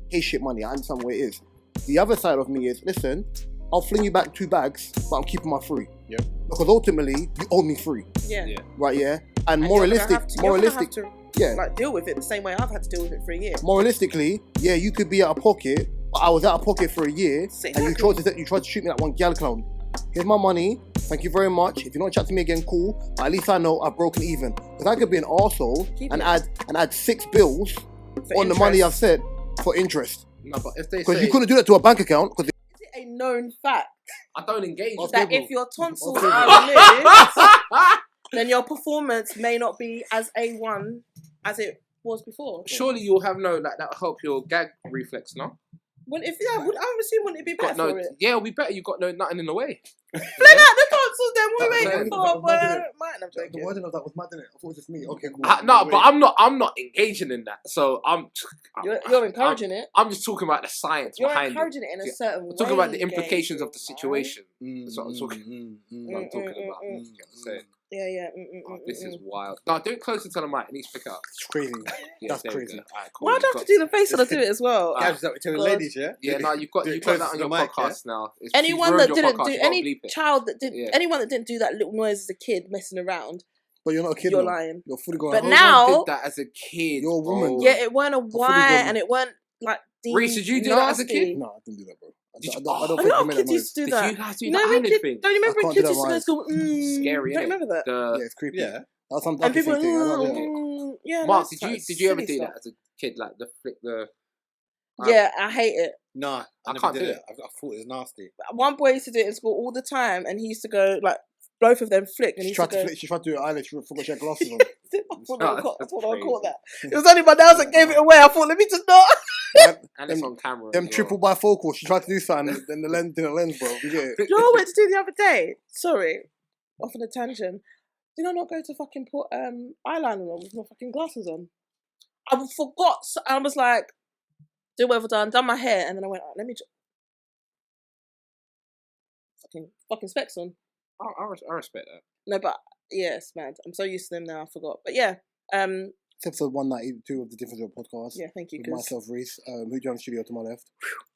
hey, shit money, I understand what it is. The other side of me is, listen, I'll fling you back 2 bags, but I'm keeping my 3. Yeah. Because ultimately, you owe me 3. Yeah. Right, yeah? And You're gonna moralistic, have to, yeah. like, deal with it the same way I've had to deal with it for a year. Moralistically, yeah, you could be out of pocket, but I was out of pocket for a year, Exactly. and you tried to treat me like one gal clown. Here's my money, thank you very much. If you don't chat to me again, cool. But at least I know I've broken even. Because I could be an arsehole and add 6 bills on the money I've said for interest. No, but if they Because you couldn't do that to a bank account. Is it a known fact I don't engage that if your tonsils are removed, then your performance may not be as A1 as it was before? Surely you'll have that'll help your gag reflex, no? Well, if I would assume, wouldn't it be better for it? Yeah, it'll be better. You got nothing in the way. Fling out the tonsils then. What are we waiting for? Boy, I'm joking. The wording of that was mad, didn't it? I thought it was just me. Okay, cool. But I'm not engaging in that. So You're encouraging it. I'm just talking about the science You're behind encouraging it in a certain way. I'm talking about the implications of the situation. That's what I'm talking about. Yeah. This is wild. No, do it closer to the mic. It needs to pick up. It's crazy. Yeah, That's crazy. Right, cool. Why do I have to do the face when I do it as well? Gab's up to the ladies, yeah? Yeah, no, you've got that on your podcast now. Anyone that didn't do anyone that didn't do that little noise as a kid messing around. But you're not a kid. You're now. lying. You're fully going. But no now one did that as a kid. You're a woman. Yeah, it weren't a why and it weren't like. Reece, did you do that as a kid? No, I didn't do that, bro. A lot of kids used to do that. Did you have to do the eyelid thing? Don't you remember when kids used to go? Scary. Don't you remember that? Yeah, it's creepy. Yeah. That's some And people, thing. yeah. Mark, did you ever do that as a kid? Like the flick the. Yeah, I hate it. No, I can't never did do it. I thought it was nasty. One boy used to do it in school all the time, and he used to go like both of them flick. And she tried to do her eyelids. She forgot she had glasses on. I thought I caught that. It was only my nails that gave it away. I thought, let me just not. And it's on camera. Them triple bifocals. She tried to do something, then the lens didn't lens, bro. You get it? You know what I went to do the other day? Sorry, off on a tangent. Did I not go to fucking put eyeliner on with my fucking glasses on? I forgot. So I was like, do whatever done my hair, and then I went, let me just fucking specs on. I respect that. No, but yes, man, I'm so used to them now. I forgot. But yeah, it's episode 192 of the Difference of Podcast. Yeah, thank you. With myself, Reece. Who do you have in the studio to my left?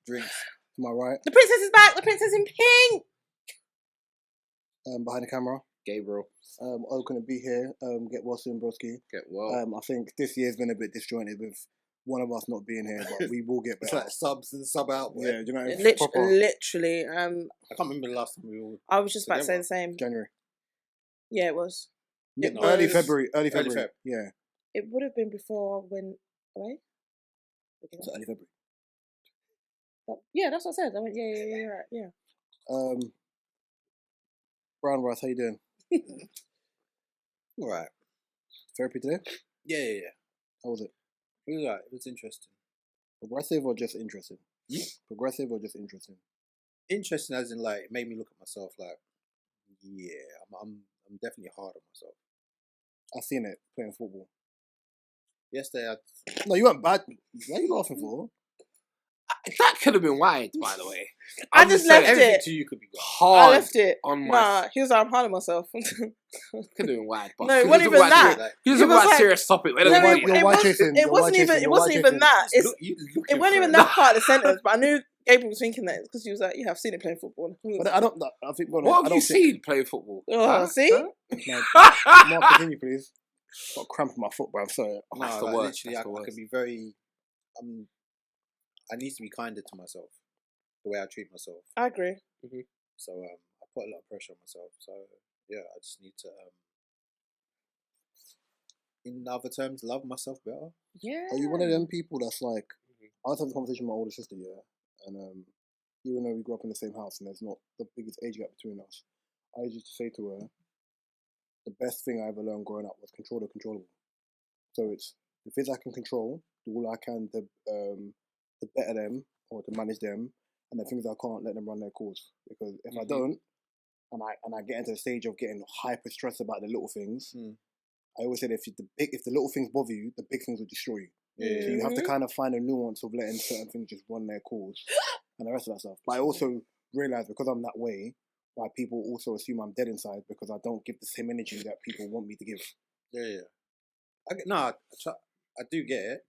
Drinks to my right. The princess is back. The princess in pink. Behind the camera. Gabriel. All gonna be here. Get well soon, broski. Get well. I think this year's been a bit disjointed with one of us not being here, but we will get better. It's like subs and sub out. Yeah, do you know? Literally. I can't remember the last time we all. I was just about to say the same. January. Yeah, it was. Early February. Yeah. It would have been before I went away. It's early February. Yeah, that's what I said. I went, yeah. Brown Rice, how you doing? All right. Therapy today? Yeah. How was it? It was alright. It was interesting. Progressive or just interesting? Progressive or just interesting? Interesting as in like it made me look at myself like, yeah, I'm definitely hard on myself. I've seen it playing football. Yesterday, No, you weren't bad. What are you laughing for? That could have been wide, by the way. I just left everything it. to you could be hard. I left it. On my. Nah, he was like, I'm hard on myself. Could have been wide. But No, it wasn't even that. He was about a serious topic. It wasn't even that. It wasn't even that part of the sentence. But I knew Gabriel was thinking that because he was like, "Yeah, I've seen it playing football." But I don't. I think. Well, What have you seen playing football? Oh, see? No, Mark, continue, please. Got a cramp in my foot, bro. I'm sorry. No, That's the like, worst. literally, I can be very. I need to be kinder to myself, the way I treat myself. I agree. Mm-hmm. So I put a lot of pressure on myself. So yeah, I just need to, in other terms, love myself better. Yeah. Are you one of them people that's like? I was having a conversation with my older sister, and even though we grew up in the same house and there's not the biggest age gap between us, I used to say to her, the best thing I ever learned growing up was control the controllable. So it's the things I can control, do all I can to better them or to manage them, and the things I can't, let them run their course. Because if I don't, and I get into the stage of getting hyper stressed about the little things, I always said if the little things bother you, the big things will destroy you. Yeah. So you have to kind of find a nuance of letting certain things just run their course and the rest of that stuff. But I also realize because I'm that way, why people also assume I'm dead inside because I don't give the same energy that people want me to give. Yeah. I do get it,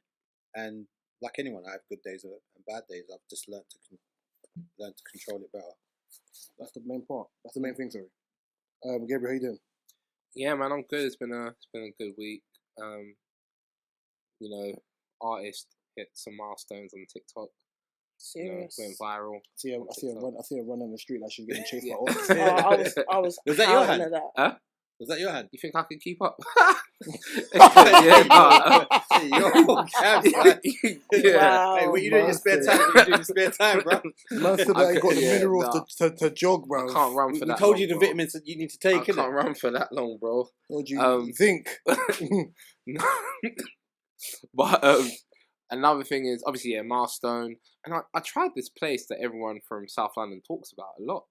and like anyone, I have good days and bad days. I've just learned to control it better. That's the main part. That's the main thing, sorry. Gabriel, how you doing? Yeah, man, I'm good. It's been a good week. You know, artist hit some milestones on TikTok. Serious. Went viral. I see a run on the street like she's getting chased Yeah. by orcs. I was. Was that your howling hand? at that. Huh? Was that your hand? You think I could keep up? Yeah, nah. Hey, yo, Cam, man. Yeah. Wow. Hey, what you doing in your spare time? What you doing in your spare time, bro? Man said that he got the Yeah, minerals to jog, bro. I can't run for We that told long, you the bro. vitamins that you need to take, I can't innit? run for that long, bro. Told you zinc. But another thing is, obviously, yeah, milestone. And I tried this place that everyone from South London talks about a lot,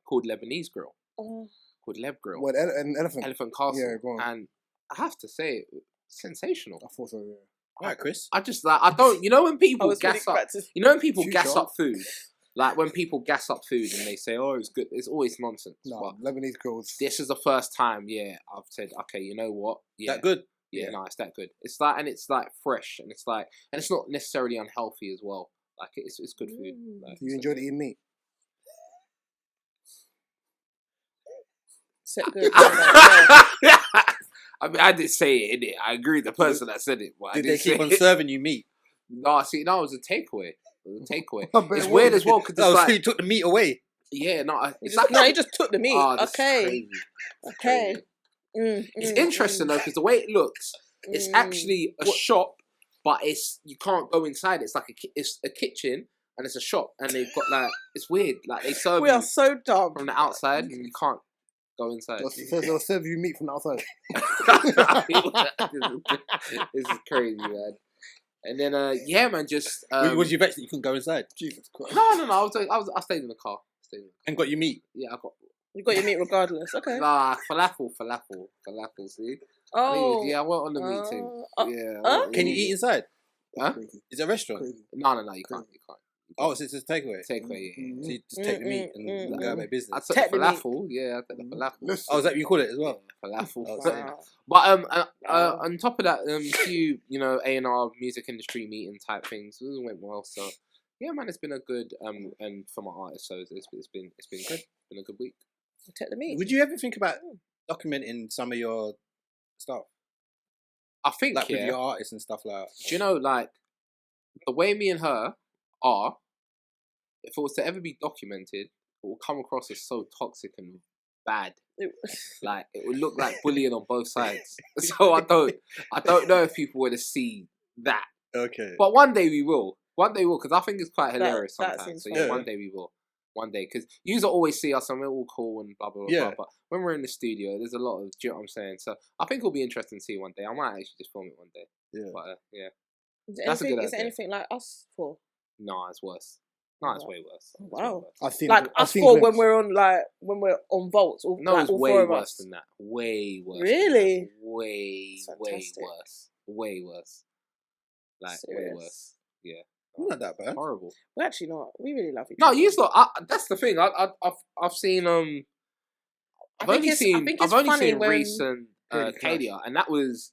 called Lebanese Grill. Called Leb Grill. What, an elephant? Elephant Castle. Yeah, go on. And I have to say, sensational. I thought so, yeah. All right, Chris. I just like, I don't, you know when I people was really gas up, practicing. you know when people Future. gas up food, like when people gas up food and they say, oh, it's good, it's always nonsense. No, But Lebanese girls. this is the first time, yeah, I've said, okay, you know what? Yeah, That good? yeah, no, it's that good. It's like, and it's like fresh, and it's like, and it's not necessarily unhealthy as well. Like it's good food. Like, Do you enjoy eating meat? Said good. I mean, I didn't say it, innit? I agree with the person that said it, but I Did they didn't keep say on it. serving you meat? No, see, no, it was a takeaway. It was a takeaway. I bet It's it weird was. as well because Oh, it's so like, you took the meat away? yeah, no, it's Just, like no, he just took the meat. Oh, this is Okay. crazy. Okay. It's interesting though because the way it looks, it's actually a shop, but you can't go inside. It's like it's a kitchen and it's a shop, and they've got like, it's weird. Like they serve We you are so dumb. from the outside, and you can't go inside. They'll serve you meat from the outside. This is crazy, man. And then, yeah, man, just Was you vexed that you couldn't go inside? Jesus Christ. no. I stayed in the car. And got your meat? Yeah, I got You got your meat regardless. Okay. nah falafel. See, Oh. yeah, I went on the meeting. Yeah. I went on Can the you eat meeting. inside? Huh? Crazy. Is it a restaurant? Crazy. No, you can't. Oh, so it's just takeaway? Takeaway, yeah. So you just take the meat and go about I business? took Take the the meat. falafel. Yeah, I took the falafel. Listen, Oh, is that what you call it as well? Falafel. Oh, Wow. But on top of that, few A&R music industry meeting type things, it went well. So yeah, man, it's been a good and for my artist, so it's been good. It's been a good week. Take the meat. Would you ever think about documenting some of your stuff? I think Like with yeah. your artists and stuff like that? Do you know, like the way me and her are, if it was to ever be documented, it will come across as so toxic and bad. Like it would look like bullying on both sides. So I don't know if people want to see that. Okay. But one day we will. One day we will, because I think it's quite hilarious that sometimes. seems So fun. yeah, one day we will. One day, because you always see us and we're all cool and blah blah blah. Yeah. Blah, but when we're in the studio, there's a lot of. Do you know what I'm saying? So I think it'll be interesting to see one day. I might actually just film it one day. Yeah. But yeah, Is That's a good it idea. anything like us for? no, it's worse. No, it's way worse. It's way Wow. worse. I've seen Like I've us seen four clips. when we're on vaults. All, No, like, it's all way four of worse us. than that. Way worse. Really? Than that. Way Fantastic. worse. Way worse. Like Serious. way worse. Yeah. Not that bad. Horrible. We're actually not. We really love each No, other. you lot. That's the thing. I've seen I've only seen when Reese and Really Kadia, and that was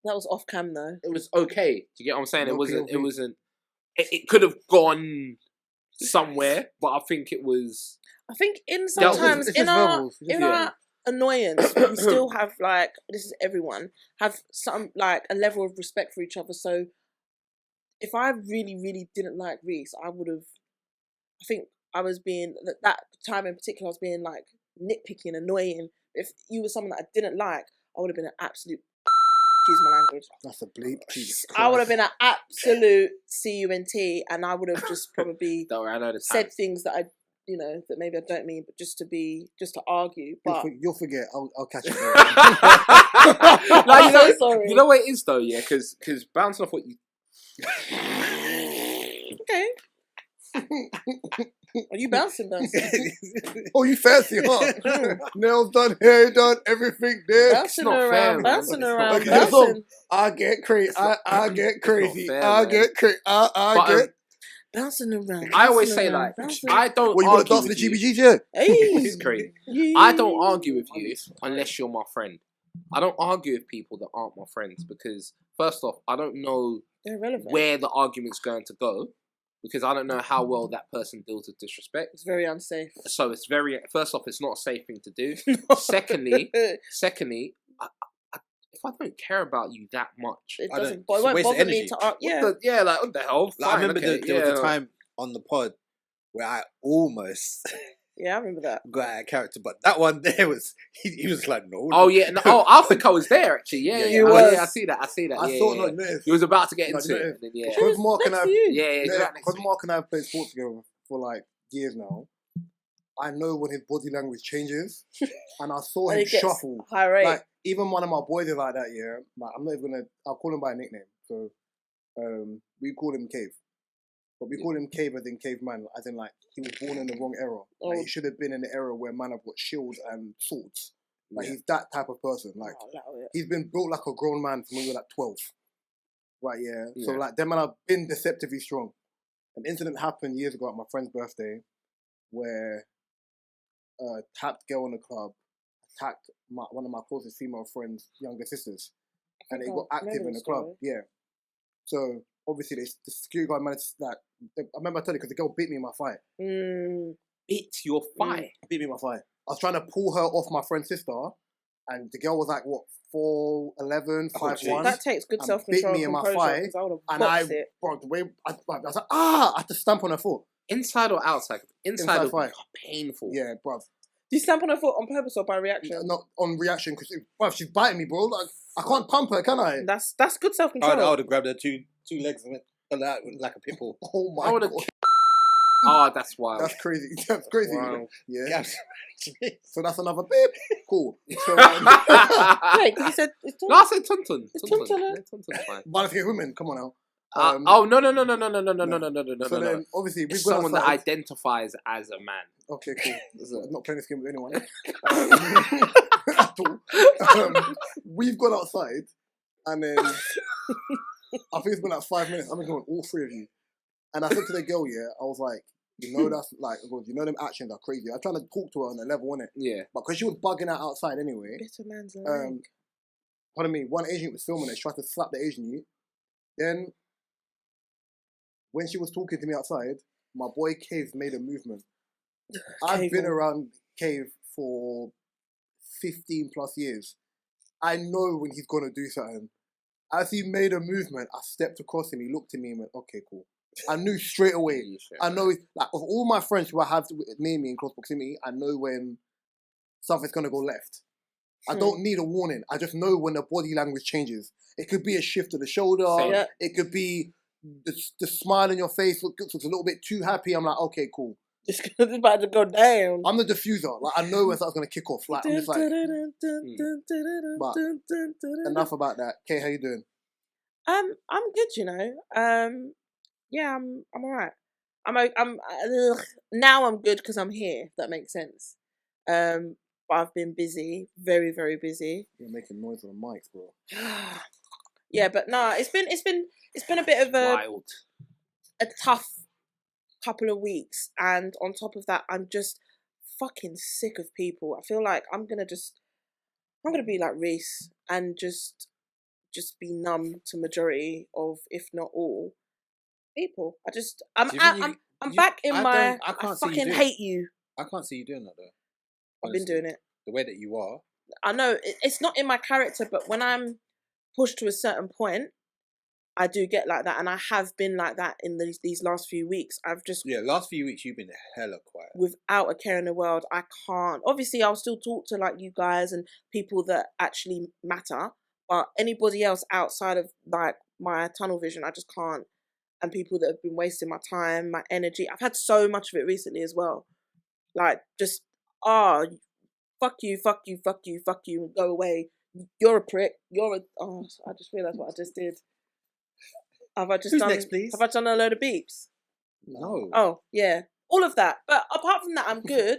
off cam though. it was okay. Do you get what I'm saying? No It wasn't. POV. It wasn't. It could have gone somewhere, but I think it was. I think in Yeah, it's sometimes just in our verbals. It's just- our annoyance, we still have like this is everyone have some like a level of respect for each other. So if I really didn't like Reese, I would have. I think I was being that time in particular. I was being like nitpicky and annoying. If you were someone that I didn't like, I would have been an absolute. Excuse my language. That's a bleep. Jesus I would have Christ. been an absolute cunt, and I would have just probably Don't worry, I know the said time. things that that maybe I don't mean, but just to argue. But You'll forget. I'll catch you. No, I'm so sorry. You know what it is though, yeah, because bouncing off what you. Okay. Are you bouncing? Oh, you fancy, huh? Nails done, hair done, everything there. Bouncing not fair, around, man. bouncing It's not around, fair. bouncing. I get crazy. I get crazy. fair, I man. get crazy. I But, get. Bouncing around. I always bouncing say around, like bouncing. I don't Well, you want to argue dance for with the you. GBGs, yeah? Hey. It's crazy. I don't argue with you unless you're my friend. I don't argue with people that aren't my friends because first off, I don't know They're irrelevant. where the argument's going to go, because I don't know how well that person deals with disrespect. It's very unsafe. So it's first off, it's not a safe thing to do. Secondly, if I don't care about you that much, it I don't- doesn't. But it it's a won't waste of bother me energy. to argue. Yeah. what the hell? Like, I remember okay, there was a time on the pod where I almost Yeah, I remember that. got out of character, but that one there was he was like, no. Oh yeah, no, I think I was there actually. Yeah, You yeah, was. I see that. I yeah, thought yeah. not this. He was about to get No, into no, it. And then, yeah, Because Mark and Next I, to you. yeah, yeah, exactly. because Mark and I have played sports together for like years now. I know when his body language changes, and I saw And him it gets shuffle. high rate. Like even one of my boys is like that. Yeah, like I'm not even gonna. I'll call him by a nickname. So, we call him Cave, but we call him Cave as in caveman, as in like he was born in the wrong era. Like he should have been in the era where man have got shields and swords. Like he's that type of person. Like he's been built like a grown man from when we were like 12. Right, yeah. So like them man have been deceptively strong. An incident happened years ago at my friend's birthday where a tapped girl in the club attacked one of my closest female friends' younger sisters. And it got active in the club. Yeah. So obviously the security guard managed that. I remember telling you because the girl beat me in my fight. Beat your fight. Beat me in my fight. I was trying to pull her off my friend's sister, and the girl was like, what, 4'11", 5'1". That takes good and self-control beat me in my composure, fight, 'cause I would've and boxed it. bro, the way I was like, I had to stamp on her foot. Inside or outside? Inside would be fight. painful. Yeah, bro. Do you stamp on her foot on purpose or by reaction? Not on reaction, because she's biting me, bro. Like, I can't pump her, can I? That's good I self-control. would have grabbed her two legs and went like a pit bull. Oh my I would have. god, Oh, that's wild. that's crazy. That's crazy. Wow. Yeah. So that's another bit. Cool. So, Wait, because you said it's No, I said tuntun. It's tuntun, Yeah, tuntun's fine. but if you're women, come on now. Oh no! So then, obviously, we've It's gone someone that outside. identifies as a man. Okay, cool. I'm not playing this game with anyone. At all. We've gone outside, and then I think it's been like 5 minutes. I'm ignoring all three of you. And I said to the girl, yeah, I was like, you know, that's like, you know, them actions are crazy. I'm trying to talk to her on a level, innit? Yeah. But because she was bugging out outside anyway, bitter man's leg. pardon me, one Asian was filming it, she tried to slap the Asian youth. Then, when she was talking to me outside, my boy Cave made a movement. I've been around Cave for 15 plus years. I know when he's going to do something. As he made a movement, I stepped across him. He looked at me and went, okay, cool. I knew straight away. I know, like, of all my friends who I have near me in close proximity, I know when something's going to go left. I don't need a warning. I just know when the body language changes. It could be a shift of the shoulder. Yeah. It could be the smile on your face looks a little bit too happy. I'm like, okay, cool. It's about to go down. I'm the diffuser. Like, I know when something's going to kick off. Like, I'm just like, but enough about that. Kay, how you doing? I'm good, you know. Yeah, I'm alright. Now I'm good because I'm here. If that makes sense. But I've been busy, very, very busy. You're making noise on the mics, bro. Yeah, but no, it's been a bit of a tough couple of weeks, and on top of that, I'm just fucking sick of people. I feel like I'm gonna be like Reese and just be numb to majority of, if not all, people. I'm back in my. I fucking hate you. I can't see you doing that though. I've been doing it. The way that you are. I know it's not in my character, but when I'm pushed to a certain point, I do get like that, and I have been like that in these last few weeks. Last few weeks you've been hella quiet. Without a care in the world, I can't. Obviously, I'll still talk to like you guys and people that actually matter, but anybody else outside of like my tunnel vision, I just can't. And people that have been wasting my time, my energy. I've had so much of it recently as well. Like just fuck you, go away. You're a prick. I just realised what I just did. Who's next, please? Have I done a load of beeps? No. Oh, yeah. All of that. But apart from that, I'm good.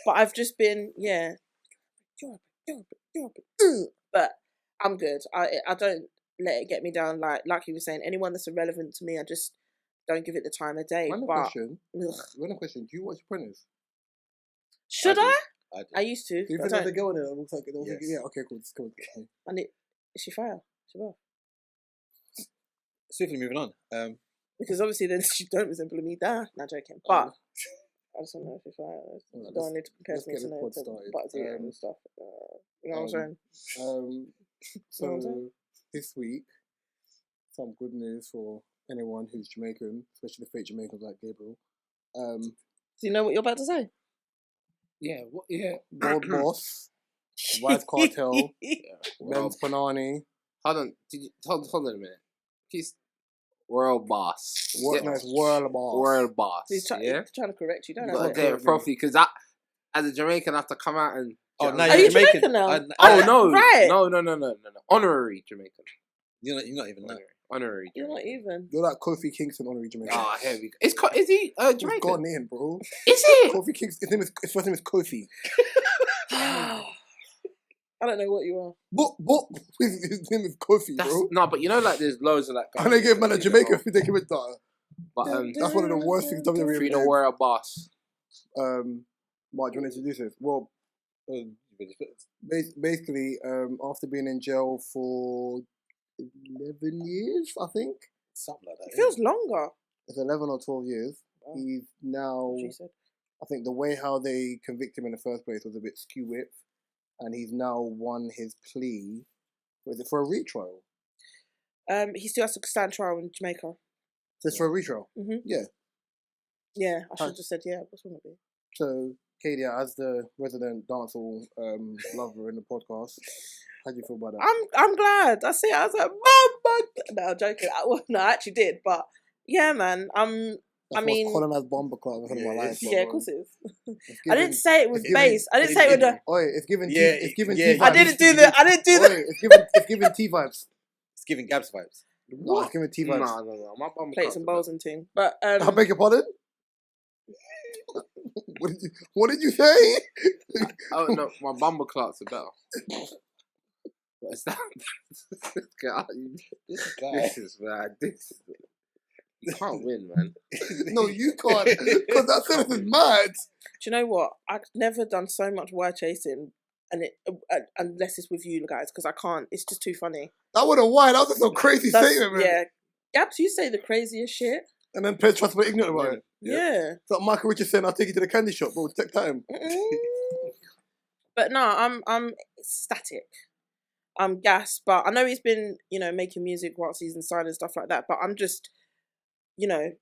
But I've just been, yeah. But I'm good. I don't let it get me down. Like you were saying, anyone that's irrelevant to me, I just don't give it the time of day. Random question. Do you watch Apprentice? Should I? I used to. Do you think there's a girl in it that looks like it? Yes. Yeah, okay, cool. It's cool. And is she fire? She will. Swiftly moving on. Because obviously then she don't resemble me. Not joking. But I just don't know if I don't need to compare me to know and stuff. You know what I'm saying? So this week, some good news for anyone who's Jamaican, especially the fake Jamaicans like Gabriel. Do you know what you're about to say? Yeah, what? Yeah. Gold Boss, Vybz Kartel, Men's Panani. Hold on, hold on a minute. He's World Boss. World Boss. World Boss. He's trying to correct you, don't You I? gotta get it properly, because as a Jamaican, I have to come out and. Oh, no, are you Jamaican now? No, right. No. Honorary Jamaican. You're not even that. Honorary. You're not even. You're like Kofi Kingston, honorary Jamaican. Ah, here we go. Is he Jamaican? He's gone in, bro. Is he? Kofi Kingston. His first name is Kofi. I don't know what you are. But his name is Kofi, bro. No, but you know, like there's loads of that. And they gave man a Jamaican if they give it that. But That's one of the worst things WWE Free the World Boss. Mark, do you want to introduce this? Well, basically, after being in jail for 11 years, I think. Something like that. It feels longer. It's 11 or 12 years. Oh. He's now, She said. I think the way how they convicted him in the first place was a bit skew-whipped. And he's now won his plea. Was it for a retrial? He still has to stand trial in Jamaica. Just for a retrial? Mm-hmm. Yeah. Yeah, I should have just said yeah. What's wrong with you? So, Katie, as the resident dancehall lover in the podcast, how do you feel about that? I'm glad. I see it. I was like, Mom. No, I'm joking. I actually did, but yeah, man. I mean, colonized Bombaclarts I've heard in my life. yeah, of course it is. I didn't say it with bass. I didn't say it with the. Oi, it's giving. Yeah, T vibes. I didn't do the. It's giving T vibes. It's giving Gabs vibes. No, it's giving T vibes. No. My bum Plates and bowls and ting. But I beg your pardon. What did you say? Oh no, my Bombaclarts are better. What is that? This is bad. You can't win, man. No, you can't. Because that sentence is mad. Do you know what? I've never done so much word chasing, and unless it's with you guys, because I can't. It's just too funny. That would have why. That was just some crazy statement, man. Yeah, Gabs, you say the craziest shit. And then Pez trust me ignorant about it. Yeah. It's like Michael Richards saying, "I'll take you to the candy shop, but it'll take time." But no, I'm ecstatic. I'm gassed, but I know he's been, making music whilst he's inside and stuff like that. But I'm just, I'm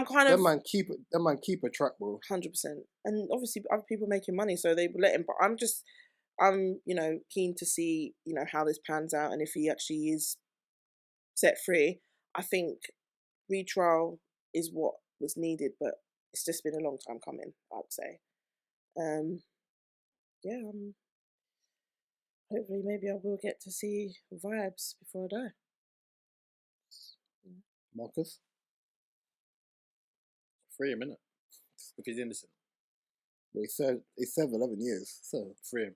kind of. That man keep a track, bro. 100%. And obviously, other people making money, so they will let him. But I'm keen to see, how this pans out and if he actually is set free. I think retrial is what was needed, but it's just been a long time coming, I'd say. Hopefully maybe I will get to see Vybz before I die. Marcus? Free him, innit? If he's innocent. Well, he served 11 years, so free him.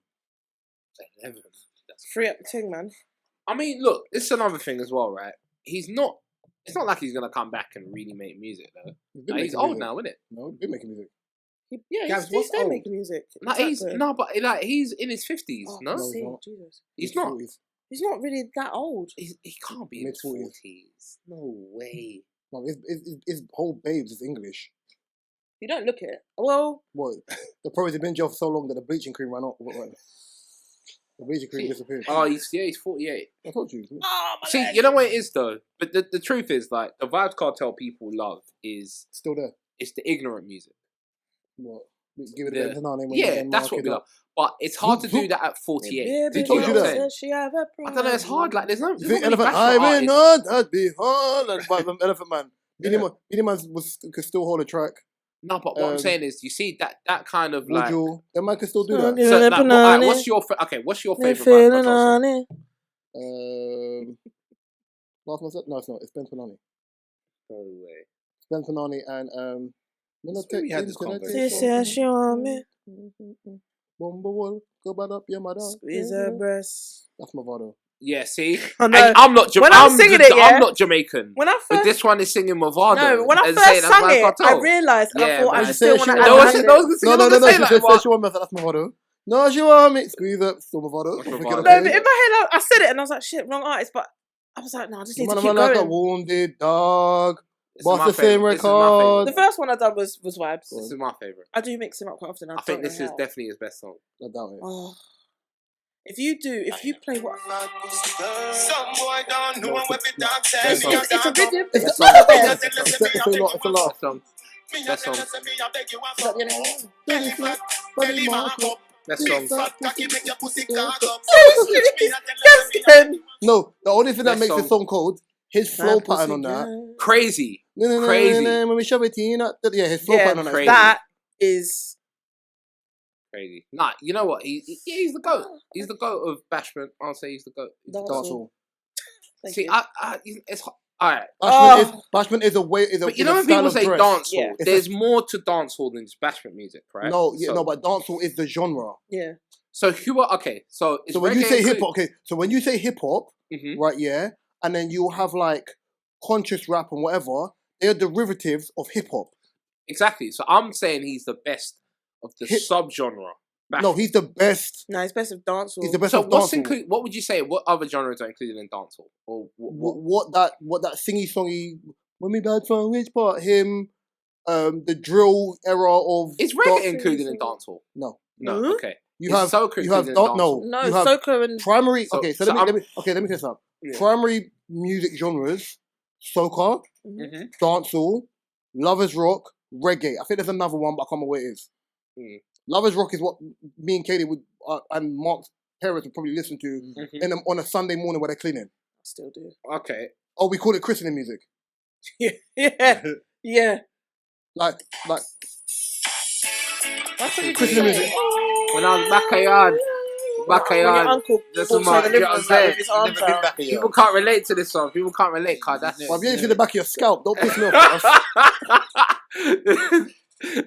11. That's free up the thing, man. I mean, look, this is another thing as well, right? It's not like he's gonna come back and really make music though. He's old now, isn't it? No, he's been making music. He's still making music. But he's in his 50s, no? No, he's not. Jesus. He's not. 40s. He's not really that old. He can't be in his 40s. No way. No, his whole Babes is English. You don't look it. Well, what? The problem is he's been in jail for so long that the bleaching cream ran out. The bleaching cream disappeared. Oh, he's 48. I told you. See, you know what it is though? But the truth is, like, the Vybz Kartel people love is... Still there. It's the ignorant music. What? Give it a banana. Yeah, that's what we love. But it's hard to do that at 48. Did you do that? I don't know, it's hard. Like, there's no... Elephant, I may not be hard. And Elephant Man. Beanie Man could still hold a track. No, but what I'm saying is, you see that kind of like... That man can still do that. So, like, what's your favourite Vybz Kartel song? Last one said? No, it's not. It's Ben Panani. No way. Ben Panani and... we had this conversation. She want me. Bumble, go back up your mother. Squeeze her breast. That's my motto. Yeah, see? I know. I'm not Jamaican. When I'm singing it, I'm not Jamaican. When I first... But this one is singing Movado. No, when I first sang it, I realised and I thought I still want to No, add no, she want me. That's my motto. No, she want me. Squeeze up. Still Movado. No, but in my head, I said it and I was like, shit, wrong artist. But I was like, no, I just need to Man, keep like a going. wounded dog. This is What's my the same favourite. This is my record? favourite. The first one I done was Vybz. This is my favourite. I do mix him up quite often. I think this is definitely his best song. I doubt it. Oh. If you play what? Some boy don't know what we dance. It's a rhythm. It's It's a not the laugh. best. It's a laugh. Best song. Best song. Is that the only one? Best song. No, the only thing that Best makes song. the song cold, his flow pattern on that. Crazy. Crazy. When we shove it in, yeah, his flow pattern on that. crazy. That is Crazy. Nah, you know what? He's the GOAT. He's the GOAT of Bashment. I'll say he's the GOAT. Dancehall. See, it's alright. Bashment is a way. But you know when people say dancehall, Yeah. there's more to dancehall than just Bashment music, right? No, but dancehall is the genre. yeah. So who are okay? So when you say hip hop, so when you say hip hop, Mhm. right? Yeah, and then you have like conscious rap and whatever. They're derivatives of hip hop. Exactly. So I'm saying he's the best of the subgenre. No, he's the best. No, it's best of dancehall. He's the best So of what's dancehall. what would you say? What other genres are included in dancehall? Or What that singy songy when we bad from which part him the drill era of is reggae included in dancehall? No. No. Mhm. Okay. You Is have soca you have included in no No, you have soca and primary So- okay so, so let me clear this up. Yeah. Primary music genres: soca, Mhm. dancehall, lovers rock, reggae. I think there's another one, but I can't remember what it is. Mm. Lovers rock is what me and Katie would and Mark's parents would probably listen to Mhm. on a Sunday morning while they're cleaning. still do. Okay. Oh, we call it christening music. Yeah. Yeah. Like That's what you christening say. music. When I was backyard, When your uncle That's walks my- out of the you living know what room I'm saying? with his arms Never been out. back here. people can't relate to this song. People can't relate, cause that's Well, you ain't see the back of your scalp. Don't piss me off.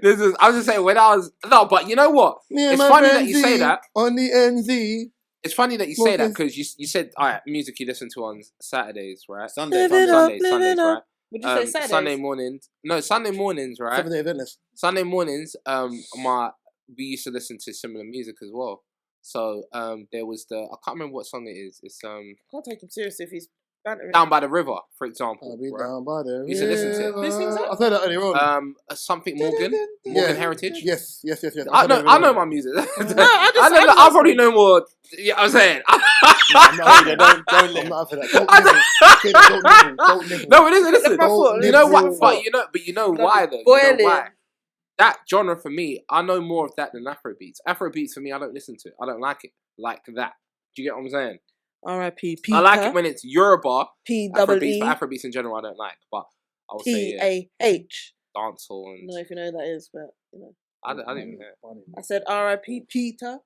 this is. I was just saying when I was but you know what? Me and It's my funny that friend you say Z that. on the NZ. It's funny that you say that Smoking. because you said all right, music you listen to on Saturdays, right? Sunday. Living up, Sundays, living right? up. Would you say Saturdays? Sunday mornings. No, Sunday mornings, right? 7 Day Adventist. Sunday mornings. We used to listen to similar music as well. So there was I can't remember what song it is. It's Can't take him seriously if he's bantering. Down by the River, for example. I'll be right? down by the You should listen to it. river. Who sings that? I heard that earlier on. Something Morgan Yeah. Heritage. Yes. I heard that know earlier my on. music. I just- I probably know more. Yeah, I'm saying. I'm not having that. I'm not having that. Don't nibble. Okay, don't nibble. No, it isn't. Listen, my fault. you know Nibble. what? But you know why though. You know Boiling. why? That genre for me, I know more of that than Afrobeats. Afrobeats for me, I don't listen to. I don't like it like that. Do you get what I'm saying? R.I.P. I Peter. like it when it's Yoruba P Afrobeats, but Afrobeats in general I don't like. But I would say P-A-H. dancehall I and don't know if you know who that is, but you know. I didn't even hear it. I said R.I.P. Peter.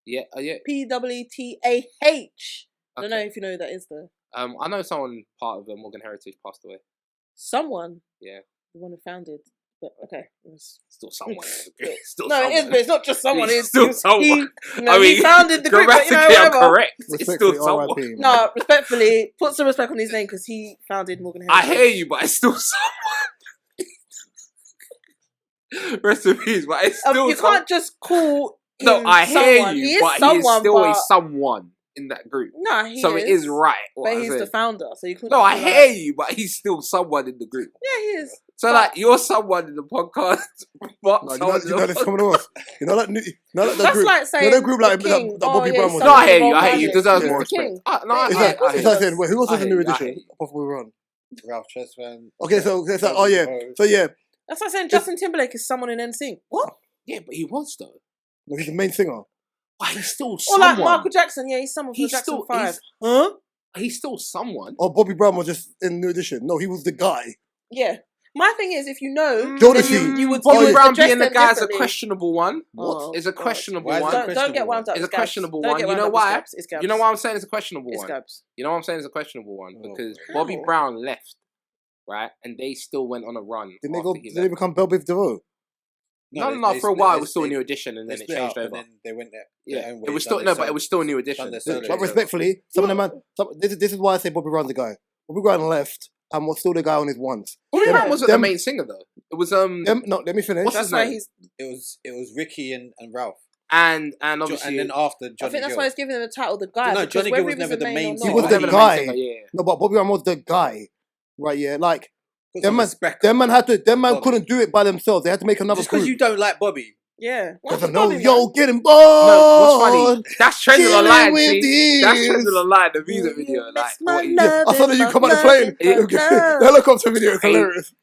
Yeah, yeah. P-W-T-A-H. I don't know Okay. if you know who that is though. I know someone part of the Morgan Heritage passed away. Someone. Yeah. The one who founded. But okay. Still someone. Still No, someone. it is, but it's not just someone. He's It's still someone. He founded the group, but you know, grammatically I'm whatever. correct. It's still Respectfully, someone. R.I.P. No, respectfully, put some respect on his name because he founded Morgan I Heritage. hear you, but it's still someone. Rest in peace, but it's still You someone. can't just call him No, I hear someone. you, He is but someone, he is still but... a someone in that group. No, he So is. it is right. what But I he's said. the founder, so you couldn't... No, I be hear like- you, but he's still someone in the group. Yeah, he is. So like you're someone in the podcast. But No, you know there's someone else. You know that the That's group. like saying You know the group like the king. that Bobby Brown was. No, I hear Bald you. I hear you. Bandit. Deserves He's more the respect. king. No, I It's hear like, I hear it's like you. saying, wait, who else I is the hear new you, I edition? hear you. Apart from Run. Ralph Chessman. Okay, so oh yeah, so yeah, That's like saying Justin Timberlake is someone in NSYNC. What? Yeah, but he was though. no, he's the main singer. But he's still Or someone. like Michael Jackson. Yeah, he's someone from He's Jackson still 5. Huh? He's still someone. Oh, Bobby Brown was just in New Edition. No, he was the guy. Yeah. My thing is, if you know, Jodeci. then you would Bobby Brown address being the them guy is a differently. questionable one. Oh, Is a God. questionable Why is one. it Don't get wound up. It's a Gabs. questionable Don't one. get You wound know up, why? It's Gabs. You know why I'm saying it's a questionable It's one? Gabs. You know why I'm saying it's a questionable one? Oh, Because how? Bobby Brown left, right? And they still went on a run. Didn't they after go? he Did they left. become Bell Biv DeVoe? No, for a while it was still a New Edition and They then it split changed up over. and then they went there. Yeah, it was still but it was still a New Edition. done their Literally. solo. But respectfully, some of them man. This is why I say Bobby Brown's the guy. Bobby Brown left and was still the guy on his ones. Bobby Them- Brown wasn't them- the main singer though. It was No, let me finish. What's That's his why name? he's. It was Ricky and Ralph. and obviously, and then after Johnny I think that's Gill. why he's giving him the title the guy. No, because Johnny Gill whether was he never the main or singer. He was not- the never guy. main singer, yeah. No, but Bobby Brown was the guy, right? Yeah, like Put them some man, respect them on man had to, them man Bobby. couldn't do it by themselves. They had to make another Just because group. you don't like Bobby. Yeah. What's Because the no, Bobby, yo, man? get him No, what's funny? bored. That's trending Killing online. with See, that's these. trending online. The music You video, miss like, my what he- love. I saw that you my come out the love plane. and The love. helicopter video is Hey. hilarious.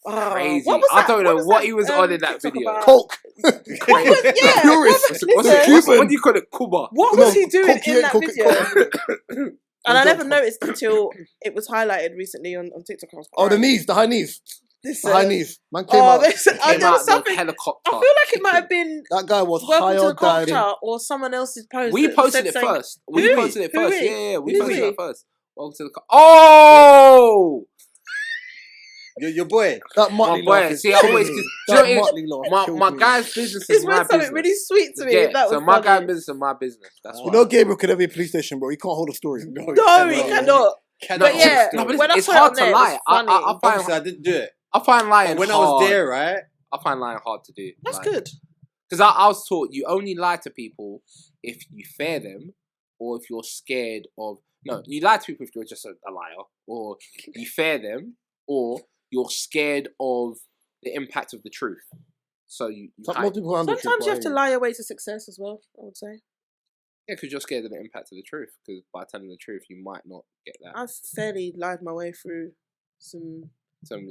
Oh, crazy. what was I that? don't know was what that, he was on in that TikTok video. about? Coke. What was, yeah, Purist. what, What's listen, it? What do you call it? Kuba. what No, was he doing Coke, in yeah, that Coke, video? Coke. And I never noticed until it was highlighted recently on TikTok. I was Oh, the crying. knees, the high knees. Listen, The high knees. Man came Oh, out. there Came was out the something. helicopter. I feel like it might have been That guy was Welcome higher to the than... Culture or someone else's post. We that posted said it something- first. We Who? posted it Who first. we? Yeah, we Who's posted we? it first. Welcome to the Oh! Your boy. That My Motley boy, laugh is see, I always... killing me. Do you know That what it Motley is? laugh killed My me. guy's business It's is when my something business. really sweet to me. Yeah, That so was my funny. guy's business is my business. That's You why. know Gabriel could never be a police station, bro. He can't hold a story. No, he cannot. Cannot But yeah, No, but when I it's saw it hard on to there, it lie. was funny. Obviously, I didn't do it. I find lying But when hard. I was there, right? I find lying hard to do. That's good. Because I was taught you only lie to people if you fear them or if you're scared of... No, you lie to people if you're just a liar, or you fear them, or you're scared of the impact of the truth. So you hide. Most people handle Sometimes you have to truth, lie your way to success as well, I would say. Yeah, because you're scared of the impact of the truth. Because by telling the truth, you might not get that. I've fairly lied my way through some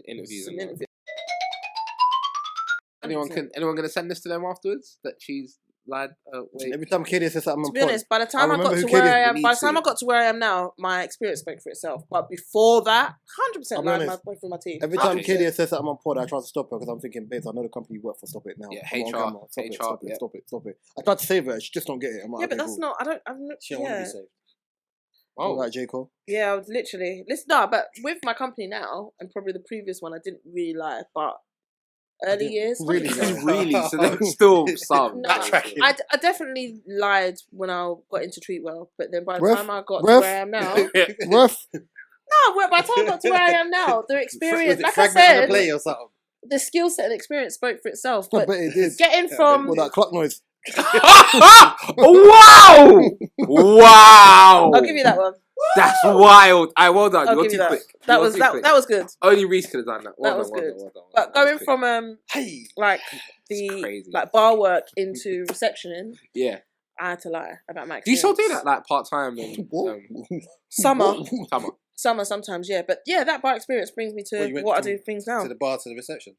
Interviews. And interviews. anyone going to send this to them afterwards? That she's lied way? Every time Katie says something, To be honest, by the time I got remember to who where Katie- I am, we by the need time to. I got to where I am now, my experience spoke for itself. But before that, 100% I'll be lied my honest. way through my teeth. Every time Okay. Katie says something on pod, I try to stop her because I'm thinking, babes, I know the company you work for. Stop it now. Yeah, I'm on HR, camera. Stop it, HR, stop it, yeah. stop it, stop it. I tried to save her. She just don't get it. I'm like, Yeah, but okay, that's cool. not. I'm not. She don't want to Yeah, be saved. Oh, All right, J. Cole. yeah. I was literally. Listen, no, but with my company now, and probably the previous one, I didn't really lie. But early years, really 100%. lie. really? So there's still some. No, Backtracking. I definitely lied when I got into Treatwell, but then by the Ref, time I got to ref. where I am now, Ruff. no, by the time I got to where I am now, the Was experience, it like I fragment on a said, plate or something? the skill set and experience spoke for itself. I But bet it did. getting from Well, that clock noise. Wow! Wow! I'll give you that one. That's wild. Well done. I'll You're give you too that. quick. That You're was too that. quick. That was good. Only Reese could have done that. That was Well good. done, well done. But That was going quick. from Hey. like It's crazy. the like bar work into receptioning, Yeah. I had to lie about my Do you experience. still do that like part time and What? Summer, summer? summer sometimes, yeah. But yeah, that bar experience brings me Well, to you went what I from- do things now. To the bar, to the reception.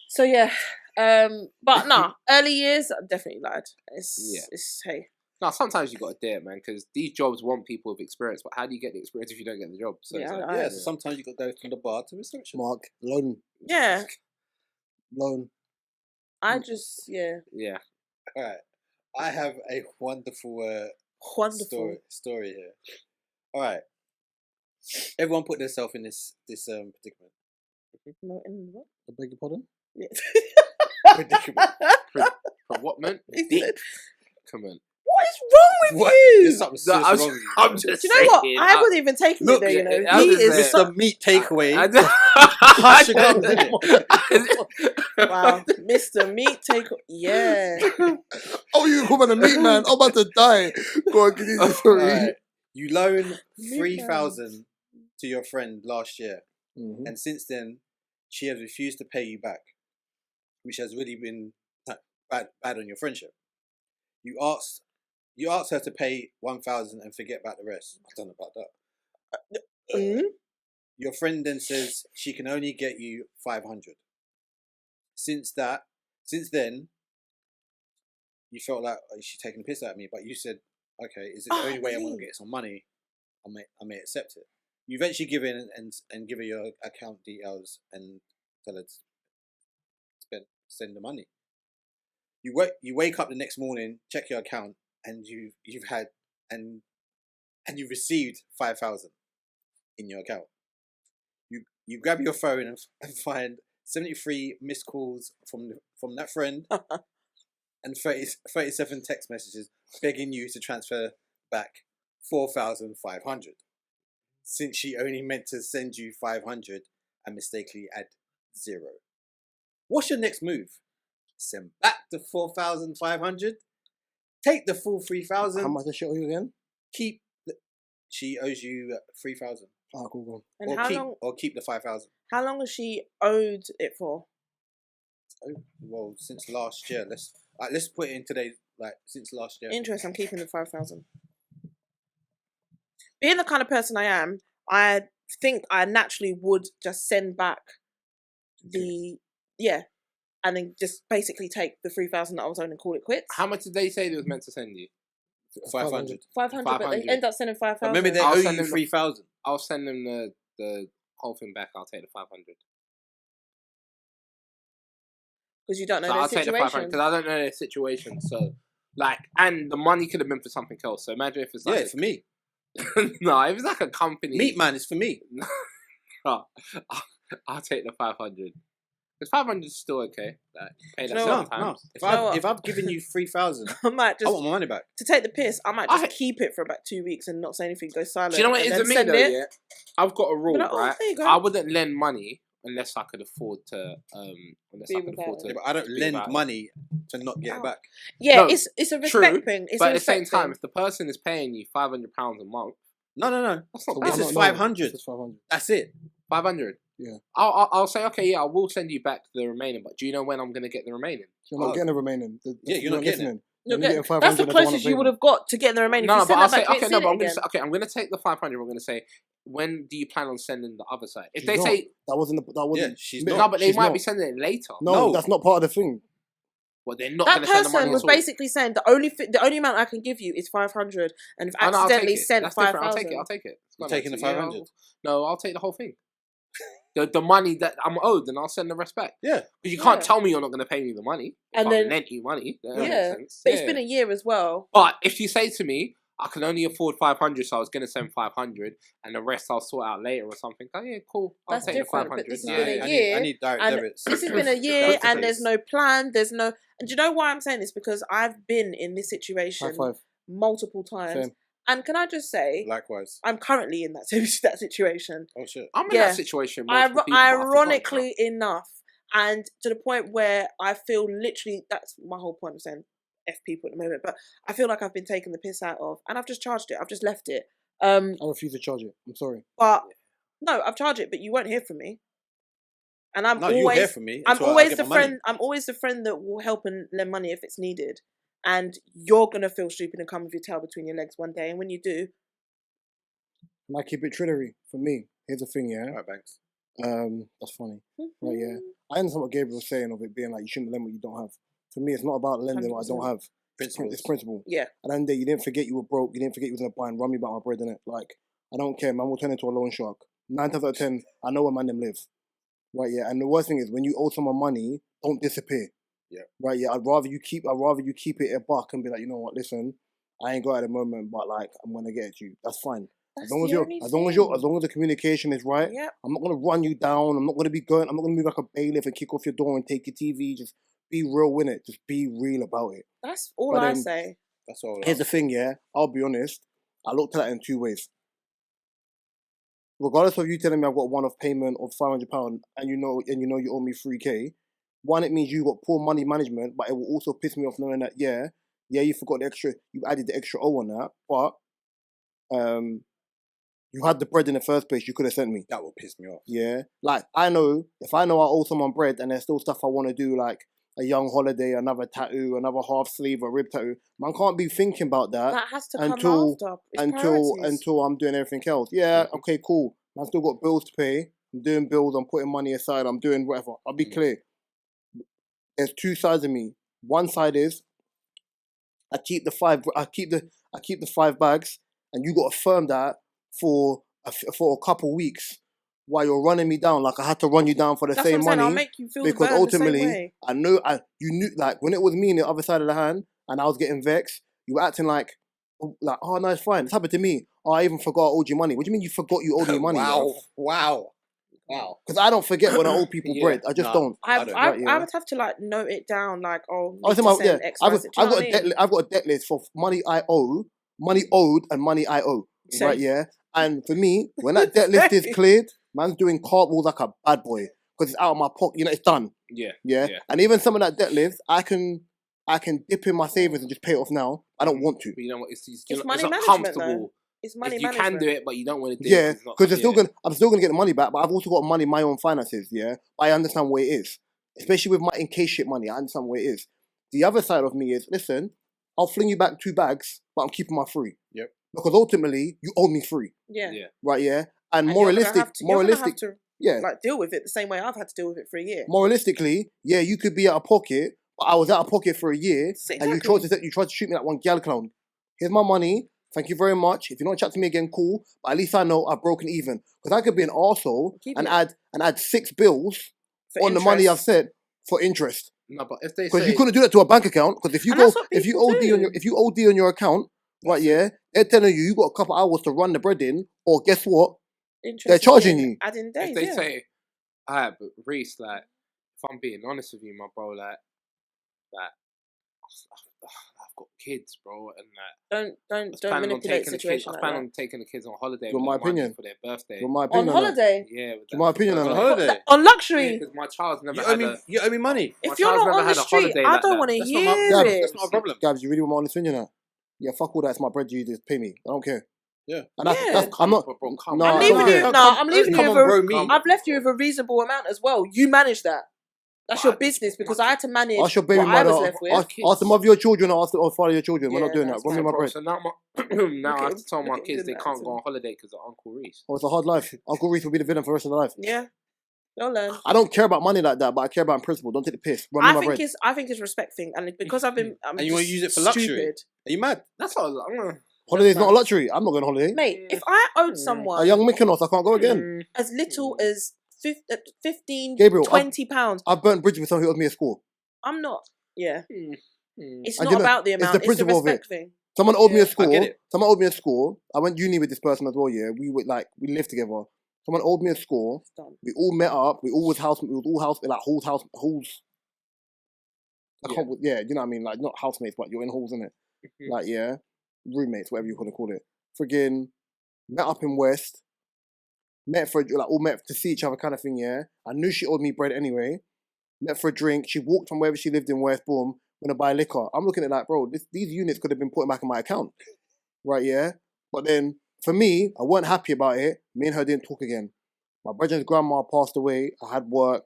So yeah, but nah, early years I definitely lied. It's hey. No, sometimes you got to dare it, man, because these jobs want people with experience. But how do you get the experience if you don't get the job? So Yeah, it's like, I- Yeah, so sometimes you got to go from the bar to reception. Mark, loan. Yeah, I just yeah. All right. I have a wonderful, wonderful. story here. All right. Everyone put themselves in this predicament. No, in what? I beg your pardon? Yeah. Predicament. From what man? He Dick. said, Come on. what is wrong with What? you? There's something No, seriously wrong with you. I'm just Do you know what? saying, I wouldn't even take Look, it there. You know, I he was is just so, Mr. Meat Takeaway. Hush your gums, innit? wow, Mr. Meat Take. Yeah, Oh, you call me a meat man. I'm about to die. Go on, continue the All story. right. You loan Meat 3,000 to your friend last year, Mhm. and since then she has refused to pay you back, which has really been bad on your friendship. You asked her to pay 1,000 and forget about the rest. I don't know about that. Mhm. Your friend then says she can only get you 500. Since then, you felt like she's taking a piss at me, but you said, "Okay, is it the Oh, only way I'm really? gonna get some money? I may accept it." You eventually give in and give her your account details and tell her to send the money. You wake up the next morning, check your account, and you've received 5,000 in your account. You grab your phone and find 73 missed calls from that friend and 37 text messages begging you to transfer back 4,500, since she only meant to send you 500 and mistakenly add 0. What's your next move? Send back the 4,500. Take the full 3,000. How much does she owe you again? Keep. She owes you 3,000. Ah, cool. And how long? Or keep the 5,000. How long has she owed it for? Oh, well, since last year. Let's put it in today. Like since last year. Interest. I'm keeping the 5,000. Being the kind of person I am, I think I naturally would just send back and then just basically take the 3,000 that I was owing and call it quits. How much did they say they was meant to send you? 500. 500, but they end up sending 5,000. Maybe they I'll owe send you them- 3,000. I'll send them the whole thing back. I'll take the 500. Because you don't know So their I'll take the 500 situation. because I don't know their situation. So, like, and the money could have been for something else. So imagine if it's like, Yeah, it's for me. no, if it's like a company. Meat man, it's for me. I'll take the 500. Because 500 is still okay. Like, pay that No, sometimes. If I've given you 3,000, I might I just, want my money back. to take the piss, I might just I- keep it for about 2 weeks and not say anything, go silent. Do you know what it and is then with me send though? it. Yeah, I've got a rule, But like, oh, right? there you go. I wouldn't lend money unless I could afford to. Be without Yeah, but I don't be lend without it. money to not get it back. Yeah, No, it's a respect true, thing. It's But a at the same respect time, thing. if the person is paying you £500 a month, No. that's not This bad. is 500. This is 500. That's it. 500. Yeah. I'll say okay. Yeah, I will send you back the remaining. But do you know when I'm gonna get the remaining? You're not getting the remaining. Yeah, you're not getting it. listening. You're You're getting- getting that's the 500 as one closest of you would have got to getting the remaining. No, If you but send I'll that say back, you okay. ain't No, seen but it I'm gonna again. say okay. I'm gonna take the 500. I'm gonna say, when do you plan on sending the other side? If She's they not. say That wasn't. That wasn't. Yeah, she's no, not. but they she's might not. be sending it later. No, No. that's not part of the thing. Well, they're not That gonna send the money person was at all. basically saying the only amount I can give you is 500, and if Oh, no, I'll take accidentally it. sent That's different. 5,000. I'll take it. It's You're gone taking the actually. Yeah, 500? no, I'll take the whole thing. The money that I'm owed, and I'll send the rest back. Yeah. Because you can't Yeah. tell me you're not going to pay me the money. If And I've then- lent you money. That makes Yeah, sense. but it's been a year as well. But if you say to me, I can only afford 500, so I was going to send 500, and the rest I'll sort out later or something. Oh yeah, cool. I'll That's take different, the but 500. this has Yeah, been a yeah. year, I need direct and debits. this has been a year, Face to and there's face. no plan. There's no. And do you know why I'm saying this? Because I've been in this situation High five. multiple times. Same. And can I just say, Likewise. I'm currently in that that situation. Oh shit. I'm in Yeah. that situation. With multiple people, but I forgot now. Ironically enough, and to the point where I feel literally that's my whole point of saying F people at the moment. But I feel like I've been taken the piss out of, and I've just charged it. I've just left it. I refuse to charge it. I'm sorry. But no, I've charged it, but you won't hear from me. And I'm No, you'll always hear from me. I'm until I always get the my money. friend. I'm always the friend that will help and lend money if it's needed. And you're gonna feel stupid and come with your tail between your legs one day. And when you do, And I keep it trillery for me. Here's the thing, yeah. Alright, thanks. That's funny. Right, yeah. I understand what Gabriel was saying of it being like you shouldn't lend what you don't have. For me, it's not about lending what I don't have. Principles. It's principle. yeah, At the end of the day, you didn't forget you were broke. You didn't forget you was in a bind. Run me about my bread, innit? Like, I don't care. Man will turn into a loan shark. 9 times out of 10, I know where man them live. Right, yeah. And the worst thing is when you owe someone money, don't disappear. Yeah. Right, yeah. I'd rather you keep it a buck and be like, you know what, listen, I ain't got it at the moment, but like I'm gonna get it to you. That's fine. that's As long as the you're only as long as thing. you're as long as the communication is right, Yep. I'm not gonna run you down. I'm not gonna move like a bailiff and kick off your door and take your TV. Just be real with it. Just be real about it. That's all But I then- say. That's all. Here's the thing, yeah. I'll be honest. I looked at it in 2 ways. Regardless of you telling me I've got one-off payment of £500 and you know you owe me 3k, one, it means you got poor money management, but it will also piss me off knowing that yeah, you forgot the extra, you added the extra O on that, but you had the bread in the first place, you could have sent me. That will piss me off. Yeah. Like I know if I owe someone bread and there's still stuff I want to do, like a young holiday, another tattoo, another half sleeve, a rib tattoo, man can't be thinking about that. That has to come until- after. It's priorities. until I'm doing everything else. Yeah, okay, cool. I still got bills to pay. I'm doing bills. I'm putting money aside. I'm doing whatever. I'll be clear. There's 2 sides of me. One side is I keep the 5 bags, and you got to firm that for a couple weeks while you're running me down. Like I had to run you down for the That's same what I'm saying. money. I'll make you feel Because the burn the same ultimately, way. I know you knew, like when it was me on the other side of the hand and I was getting vexed, you were acting like oh no, it's fine. It's happened to me. Oh, I even forgot I owed you money. What do you mean you forgot you owed me money? Wow. Because I don't forget when I owe people Yeah. bread. I just Nah. don't. I don't. Right, yeah. would have to like note it down, like I need was to talking about, send yeah, X, Y, Z. Do you know what I mean? I've got a debt list for money I owe, money owed, and money I owe. Same. Right, yeah. And for me, when that debt list is cleared, man's doing cartwheels like a bad boy because it's out of my pocket. You know, it's done. Yeah. Yeah. Yeah. And even some of that debt list, I can I can dip in my savings and just pay it off now. I don't want to. But you know what? It's money not management, comfortable. It's money You management. can do it, but you don't want to do Yeah, it. because I'm still gonna get the money back, but I've also got money in my own finances. Yeah, I understand where it is, especially with my in case shit money. I understand where it is. The other side of me is, listen, I'll fling you back 2 bags, but I'm keeping my 3. Yep. Because ultimately, you owe me 3. Yeah. Right. Yeah. And You're gonna have to, yeah, like deal with it the same way I've had to deal with it for a year. Moralistically, yeah, you could be out of pocket, but I was out of pocket for a year, Exactly. and you tried to shoot me like one gal clown. Here's my money. Thank you very much. If you don't chat to me again, cool. But at least I know I've broken even. Because I could be an arsehole and add 6 bills For on interest. the money I've said for interest. No, but if they Because say you couldn't do that to a bank account. Because if you And that's what people do. if you OD on your account, right? Yeah, they're telling you got a couple hours to run the bread in, or guess what? Interest They're charging in you. adding days. if they Yeah. say, alright, but Reese, like, if I'm being honest with you, my bro, like I've got kids, bro, and Don't manipulate the situation. I like plan that. on taking the kids on holiday. From with my their money opinion. for their birthday. From my On opinion, on that. holiday. Yeah, with From my opinion, for on On that. holiday. On luxury. because my child's never You had owe me money. If my you're child's not never on had the a street, holiday I like don't that. want to That's hear not my- Gabs, it. That's not a problem. Gabs, you really want my honest opinion, now? Yeah, fuck all that. It's my bread. You just pay me. I don't care. Yeah. And Yeah. that's I'm not. But bro, come No, on. I'm I leaving don't you. care. No, I'm leaving you Come with on, a. bro, me. I've left you with a reasonable amount as well. You manage that. That's your But business because I had to manage Ask your baby what I mother. was left with. Ask the mother of your children or ask the father of your children. We're Yeah, not doing that. that's Run me fine. my Bro, bread. so now now I have to tell my look at kids him they doing can't that go to on holiday because of Uncle Reese. Oh, it's a hard life. Uncle Reese will be the villain for the rest of their life. Yeah, they'll learn. I don't care about money like that, but I care about principle. Don't take the piss. Run me my bread. I think it's respect thing, and because I'm And you just wanna use it for luxury? stupid. Are you mad? That's all. Holiday's not a luxury. I'm not going on holiday. Mate, if I owed someone A young Mykonos, I can't go again. as little as 15, Gabriel, £20, I've burnt bridges with someone who owes me a score. I'm not. Yeah, it's And not you know, about the it's amount. the It's the principle of it. respect thing. Someone owed me Yeah. a score. I get it. Someone owed me a score. I went uni with this person as well. Yeah, we lived together. Someone owed me a score. It's done. We all met up. We all was house. Yeah, you know what I mean? Like, not housemates, but you're in halls, innit? Like, yeah, roommates, whatever you want to call it. Friggin' met up in West. Met for all met to see each other, kind of thing. Yeah, I knew she owed me bread anyway. Met for a drink. She walked from wherever she lived in West. Boom, gonna buy liquor. I'm looking at it like, bro, these units could have been put back in my account, right? Yeah, but then for me, I weren't happy about it. Me and her didn't talk again. My brother's grandma passed away. I had work.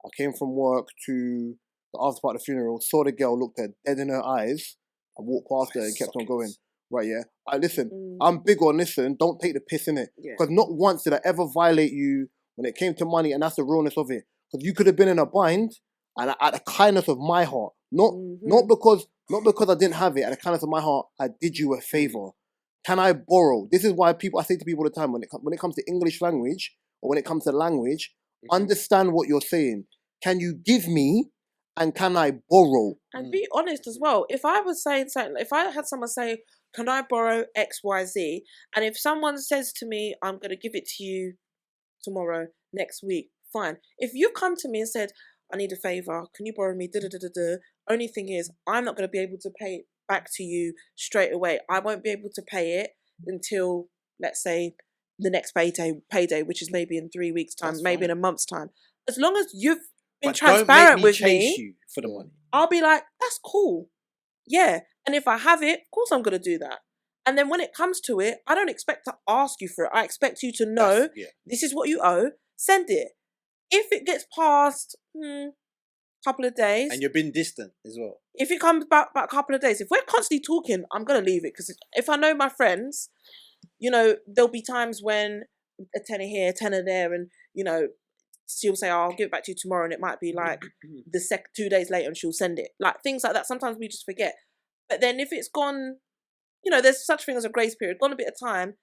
I came from work to the after part of the funeral. Saw the girl, looked her dead in her eyes. I walked past her and kept on going. Right, yeah. Listen, I'm big on listen. Don't take the piss in it. Yeah. Because not once did I ever violate you when it came to money, and that's the realness of it. Because you could have been in a bind, and at the kindness of my heart, not because I didn't have it. At the kindness of my heart, I did you a favor. Can I borrow? This is why I say to people all the time when it comes to English language or when it comes to language, understand what you're saying. Can you give me, and can I borrow? And be honest as well. If I was saying something, if I had someone say, "Can I borrow X, Y, Z?" and if someone says to me, "I'm going to give it to you tomorrow, next week," fine. If you've come to me and said, "I need a favor, can you borrow me?" Only thing is, I'm not going to be able to pay it back to you straight away. I won't be able to pay it until, let's say, the next payday, which is maybe in 3 weeks' time, That's maybe fine. in a month's time. As long as you've been But don't make transparent me with chase me, you for the money. I'll be like, that's cool. Yeah. And if I have it, of course I'm going to do that. And then when it comes to it, I don't expect to ask you for it. I expect you to know this is what you owe. Send it. If it gets past couple of days. And you've been distant as well. If it comes back a couple of days, if we're constantly talking, I'm going to leave it. Because if I know my friends, you know, there'll be times when a tenner here, a tenner there, and, you know, she'll say, "Oh, I'll give it back to you tomorrow," and it might be like 2 days later and she'll send it. Like things like that. Sometimes we just forget. But then if it's gone, you know, there's such thing as a grace period, gone a bit of time,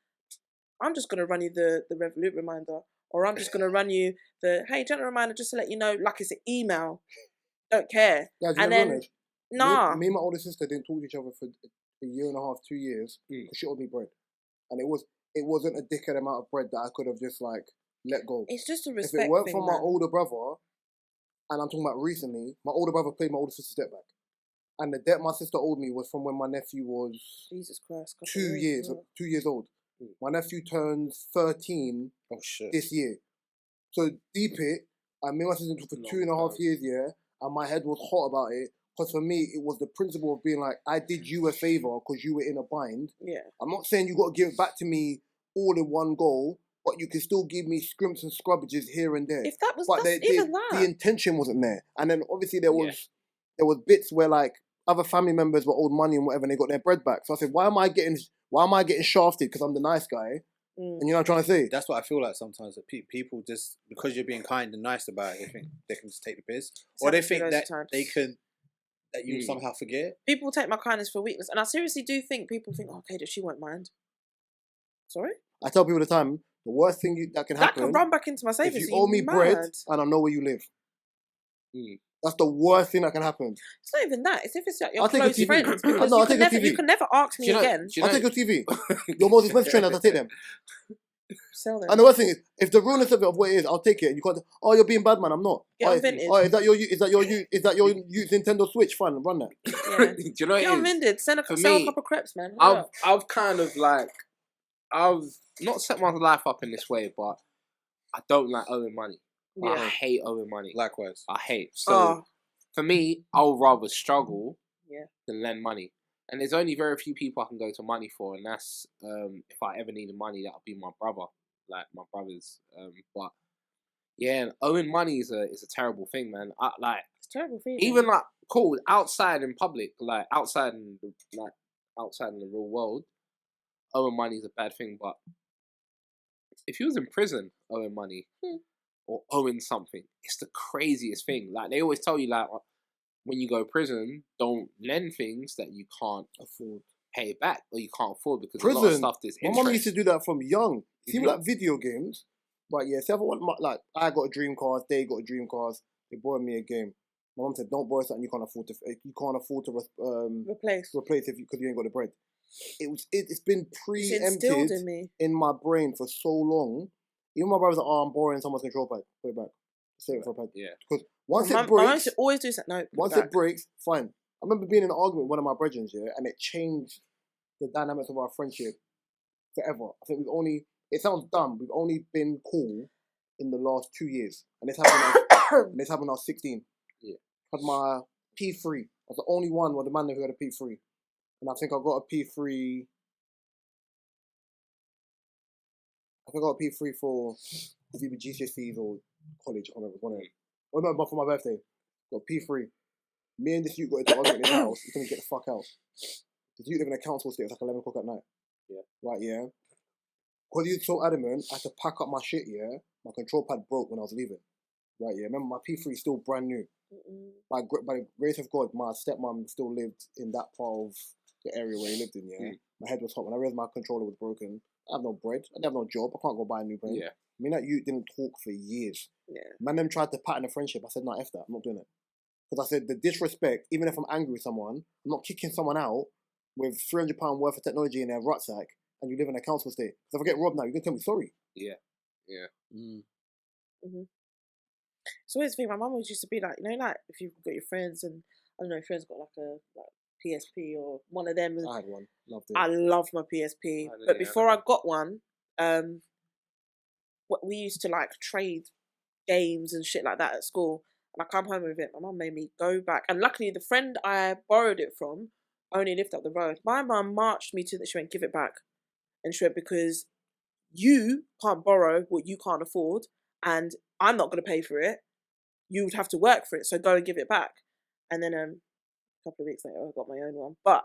I'm just going to run you the Revolut reminder. Or I'm just going to run you the, "Hey, gentle reminder, just to let you know," like it's an email. Don't care. Guys, And then, nah. Me and my older sister didn't talk to each other for a year and a half, 2 years. Because she owed me bread. And it wasn't a dickhead amount of bread that I could have just like let go. It's just a If respect it weren't thing, for my man. older brother, and I'm talking about recently, my older brother paid my older sister's debt back. And the debt my sister owed me was from when my nephew was Jesus Christ. 2 years old. My nephew turns 13 this year. So deep it, and me and my sister talked for 2.5 years, yeah, and my head was hot about it. Because for me, it was the principle of being like, I did you a favor because you were in a bind. Yeah. I'm not saying you got to give it back to me all in one go, but you can still give me scrimps and scrubbages here and there. If that was But even the that. intention wasn't there. And then obviously there was bits where like other family members were owed money and whatever, and they got their bread back. So I said, why am I getting shafted because I'm the nice guy? And you know what I'm trying to say? That's what I feel like sometimes. That people just, because you're being kind and nice about it, they think they can just take the piss, or they think that that you somehow forget. People take my kindness for weakness, and I seriously do think people think, oh, okay, that she won't mind. Sorry. I tell people all the time, the worst thing that can happen. That can run back into my savings. If you owe me bread and I know where you live. That's the worst thing that can happen. It's not even that. It's if it's like your I'll close take friends. I'll take a TV. You can never ask me again. I'll take your TV. Your most expensive trainers, I'll take them. Sell them. And the worst thing is, if the realness of it of what it is, I'll take it. And you can't. Oh, you're being bad, man. I'm not. Get on Vinted. Oh, is that your used Nintendo Switch? Fine, run that. Yeah. Do you know what Get on Vinted. Sell a couple crepes, man. I've kind of like, I've not set my life up in this way, but I don't like owing money. Yeah. I hate owing money. Likewise. I hate. So for me, I would rather struggle than lend money. And there's only very few people I can go to money for, and that's if I ever needed money, that'll be my brother, like my brothers. But yeah, owing money is a terrible thing, man. It's a terrible thing. Even like cool outside in public, like outside in the real world, owing money is a bad thing. But if you was in prison owing money or owing something, it's the craziest thing. Like they always tell you, like, when you go to prison, don't lend things that you can't afford, pay it back, or you can't afford, because a lot of stuff there's interest. My mum used to do that from young. See, like video games, right? Yeah, see, I got a Dreamcast, they got a Dreamcast, they borrowed me a game. My mum said, "Don't borrow something you can't afford to replace because you ain't got the bread." It's been preempted in my brain for so long. Even my brother's like, "Oh, I'm borrowing someone's control pad, put it back, save it for a pad." Yeah, because once it breaks, always do that. No, once it breaks, fine. I remember being in an argument with one of my brethren, and it changed the dynamics of our friendship forever. I think it sounds dumb, we've only been cool in the last 2 years. And this happened when I was 16. Yeah. I had my P3. I was the only one with the man who had a P3. And I think I got a P3. For either GCSEs or college. I can't remember one of them. Oh no, but for my birthday. Got a P3. Me and this youth got into an argument in the house. He's going to get the fuck out. Because you live in a council estate. It's like 11 o'clock at night. Yeah. Right, yeah. Because he was so adamant, I had to pack up my shit, yeah. My control pad broke when I was leaving. Right, yeah. Remember, my P3 is still brand new. By the grace of God, my stepmom still lived in that part of the area where he lived in, yeah. My head was hot. When I realized my controller was broken, I have no bread. I have no job. I can't go buy a new bread. Yeah. I mean, that you didn't talk for years. Yeah. Man, them tried to pattern a friendship. I said, no, F that. I'm not doing it. Because I said, the disrespect, even if I'm angry with someone, I'm not kicking someone out with £300 worth of technology in their rucksack and you live in a council estate. Because if I get robbed now, you're going to tell me sorry. Yeah. Yeah. So here's the thing, my mum always used to be like, you know, like if you've got your friends and, I don't know, friends got like a PSP or one of them. I had one. Loved it. I love my PSP. But before I got one, we used to like trade games and shit like that at school. And I come home with it. My mum made me go back. And luckily, the friend I borrowed it from only lived up the road. My mum marched me to she went, give it back. And she went, because you can't borrow what you can't afford. And I'm not going to pay for it. You would have to work for it. So go and give it back. And then a couple of weeks later, I got my own one. But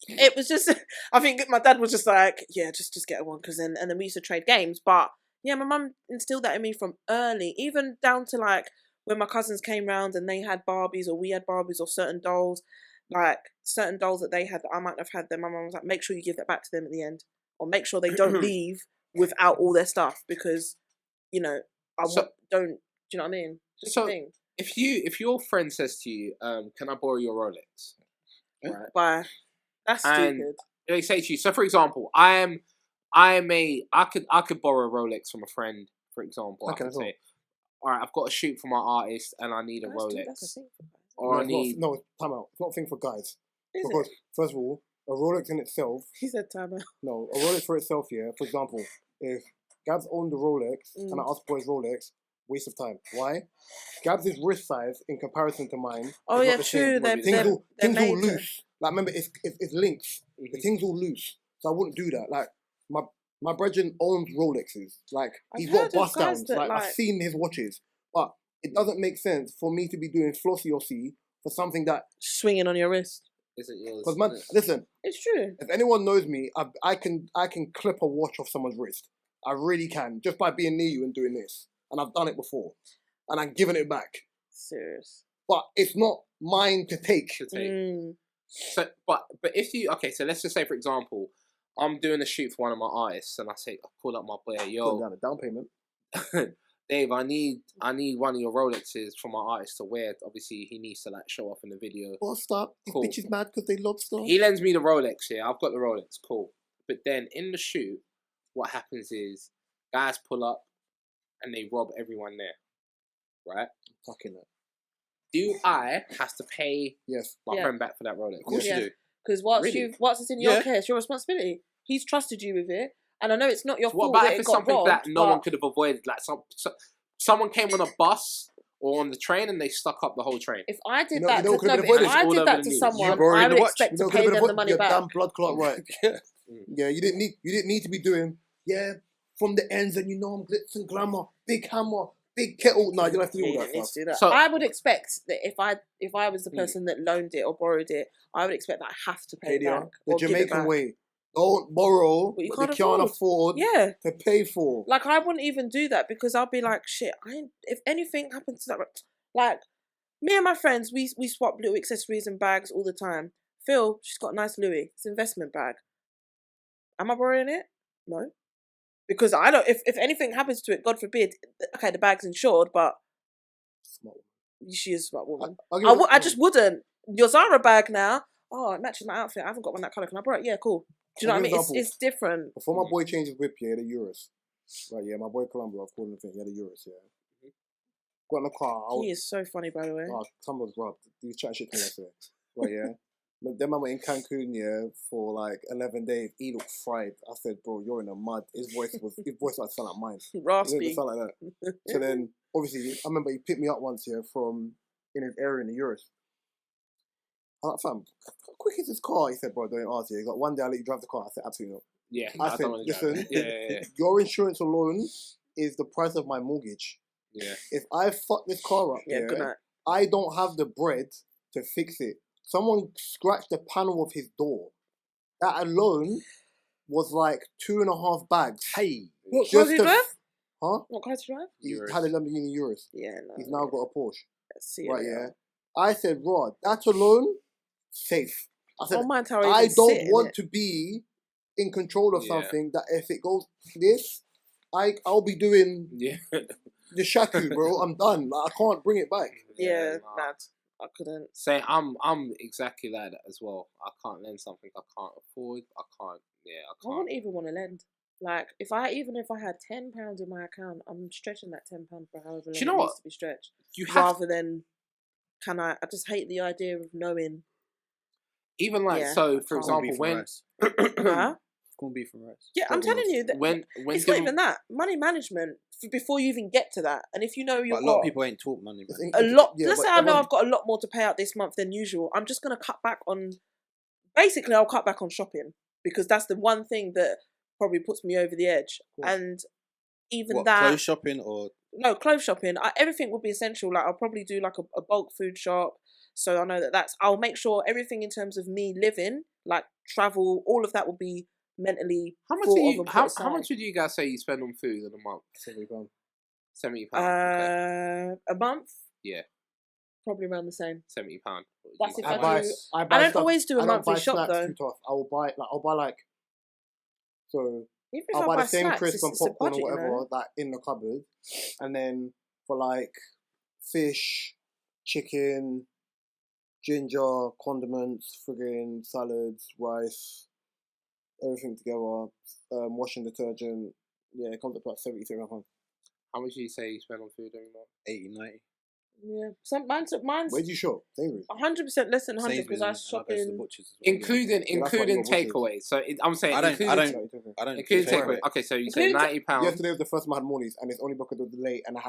it was just, I think my dad was just like, yeah, just get one. And then we used to trade games. But yeah, my mum instilled that in me from early. Even down to like, when my cousins came round and they had Barbies or we had Barbies or certain dolls, like certain dolls that they had that I might have had, then my mum was like, make sure you give that back to them at the end. Or make sure they don't leave without all their stuff because, you know, do you know what I mean? Just so if your friend says to you, can I borrow your Rolex? Right. That's stupid. They say to you, so for example, I could borrow a Rolex from a friend, for example. I can say, all right, I've got a shoot for my artist and I need a Rolex. No, time out. It's not a thing for guys. Because, first of all, a Rolex in itself... He said time out. No, a Rolex for itself, yeah. For example, if Gabs owned the Rolex and I asked for his Rolex, waste of time. Why? Gabs' wrist size in comparison to mine. Oh is yeah, not the same. true. Maybe Things all They're things all made to- loose. Like remember, it's links. The thing's all loose, so I wouldn't do that. Like my brethren owns Rolexes. Like I've he's heard got of bust guys downs. that, Like I've like- seen his watches, but it doesn't make sense for me to be doing flossy or see for something that. Swinging on your wrist. Isn't yours? Because man, listen, It's true. if anyone knows me, I can clip a watch off someone's wrist. I really can, just by being near you and doing this. And I've done it before, and I'm giving it back. Serious. But it's not mine to take. To take. Mm. So, but if you so let's just say for example, I'm doing a shoot for one of my artists, and I call up my boy, Put yo, down a down payment. Dave, I need one of your Rolexes for my artist to wear. Obviously, he needs to like show off in the video. Oh, stop! These Cool. bitches mad because they lobster. He lends me the Rolex. Yeah, I've got the Rolex. Cool. But then in the shoot, what happens is guys pull up and they rob everyone there, right? Fucking it. Do I have to pay Yes. my Yeah. friend back for that Rolex? Of course Yeah. you do. Because Really? once it's in your Yeah. care, it's your responsibility. He's trusted you with it, and I know it's not your So what fault about that if it it's got something robbed, that no but one could have avoided? Like someone came on a bus or on the train and they stuck up the whole train. if I did You know- that, you know what to, no, could've but been if avoided? I All did over that the to news. someone, borrowing I the would watch. expect to could've pay been them the avoid- money you're back. damn blood clot right. Yeah, you didn't need to be doing from the ends, and I'm glitz and glamour, big hammer, big kettle. No, you don't have to do Yeah, all you that don't need stuff. to do that. So- I would expect that if I was the person that loaned it or borrowed it, I would expect that I have to pay it Kadia, back. the or give it Jamaican back. way. Don't borrow But you what they can't can't afford Yeah. to pay for. Like, I wouldn't even do that because I'll be like, shit, if anything happens to that, like, me and my friends, we swap little accessories and bags all the time. Phil, she's got a nice Louis. It's an investment bag. Am I borrowing it? No. Because I don't, if anything happens to it, God forbid, okay, the bag's insured, but Smart. she is a smart woman. I'll give you I just wouldn't. Your Zara bag now, oh, it matches my outfit. I haven't got one that colour. Can I borrow it? Yeah, cool. Do you know I'll what I give mean? you an It's different. Before my boy changed his whip, he had a Urus. Right, yeah, my boy Colombo, I've called him a thing, he had a Urus, yeah. Got in the car, He is so funny, by the way. someone was robbed. He was chatting shit to me yesterday. Right, yeah. But then I went in Cancun, yeah, for like 11 days. He looked fried. I said, bro, you're in the mud. His voice started sound like mine. It Raspy. didn't sound like that. So then, obviously, I remember he picked me up once here from in his area in the Urus. I was like, fam, how quick is this car? He said, bro, don't ask you. He got one day I'll let you drive the car. I said, absolutely not. Yeah, I said, don't wanna drive listen, it. Yeah. your insurance alone is the price of my mortgage. Yeah. If I fuck this car up, Yeah, good night. I don't have the bread to fix it. Someone scratched the panel of his door. That alone was like 2.5 bags. Hey, What car do you to- drive? Huh? What car do you drive? He Urus. had a Lamborghini Urus. Yeah, no. He's now got a Porsche. Let's see Right, it. yeah. I said, Rod, that alone, safe. I I said, don't mind how I don't sit in want it. to be in control of Yeah. something that if it goes this, I'll be doing Yeah. the shaku, bro. I'm done. Like, I can't bring it back. Yeah, nah. mad. I couldn't. Say I'm exactly like that as well. I can't lend something I can't afford. I can't. Yeah, I I can't. wouldn't even want to lend. Like, if I had £10 in my account, I'm stretching that £10 for however long Do you know it what? needs to be stretched. You have Rather than, I just hate the idea of knowing. even like Yeah, so. I For can't. example, when Huh? Corned beef and rice. Yeah, I'm telling you that when it's not given- even that. Money management before you even get to that. And if you know you've But a lot got of people ain't taught money. Man. a lot, Yeah, let's but say I know everyone- I've got a lot more to pay out this month than usual, I'm just going to cut back on, basically I'll cut back on shopping because that's the one thing that probably puts me over the edge. Cool. And even What, that, clothes shopping or no, clothes shopping, everything would be essential. Like I'll probably do like a bulk food shop. So I know I'll make sure everything in terms of me living, like travel, all of that will be mentally how much thought do of you and put how aside. much would you guys say you spend on food in a month? £70. £70. Okay. A month? Yeah. Probably around the same. £70. That's if I I buy. do- I buy I don't stuff- always do a I don't monthly buy shop snacks though. too tough. I'll buy like. So Even if I'll buy the same snacks, crisp and it's a popcorn budget, or you whatever know? that in the cupboard, and then for like fish, chicken, ginger, condiments, friggin' salads, rice, everything together, washing detergent. Yeah, it comes up to like £70 £75. How much do you say you spend on food every month? 80, 90. Yeah. Mine's Where'd you shop? Sainsbury's. 100% less than 100 because I Sainsbury's shop and I go to the in. butchers as well. Including that's why including you're watching. takeaways. So I'm saying I don't including Including takeaway. Okay, so you say Including £90. Yesterday was the first time I had Morley's, and it's only because of the delay, and I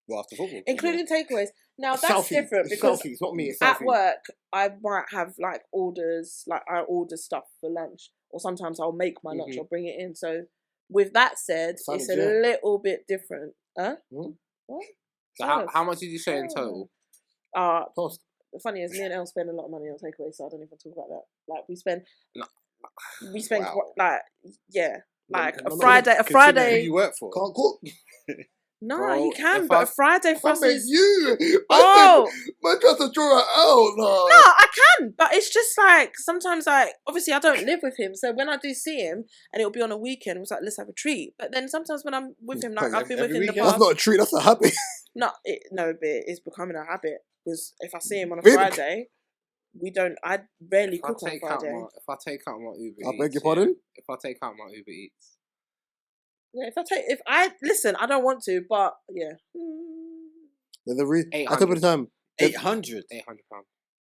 Well, after football. Including takeaways. Now it's that's selfie. different It's because selfie. It's not me. It's at selfie. work I might have like orders, like I order stuff for lunch, or sometimes I'll make my lunch or bring it in. So with that said, Salad, it's a yeah. little bit different. Huh? Hmm? What? So Salad. how much did you say in total? Toast. The funny is, me and Elle spend a lot of money on takeaway, so I don't even talk about that. Like we spend Wow. like like No, a no, Friday. A Consider who Friday. you work for. Can't cook. No, Bro, he can, if but I- a Friday for us I is. you. Oh Man tries to draw it out. no, I can, but it's just like sometimes, like obviously I don't live with him, so when I do see him, and it'll be on a weekend, it's like let's have a treat. But then sometimes when I'm with him, like I've been with Every him the weekend? past. That's not a treat. That's a habit. No, but it's becoming a habit because if I see him on a Really? Friday, I rarely If I cook on take out Friday. my Uber I Eats, beg your pardon? If I take out my Uber Eats, Yeah, if I listen, I don't want to, but yeah. There's a I 800. tell you the time. 800. £800.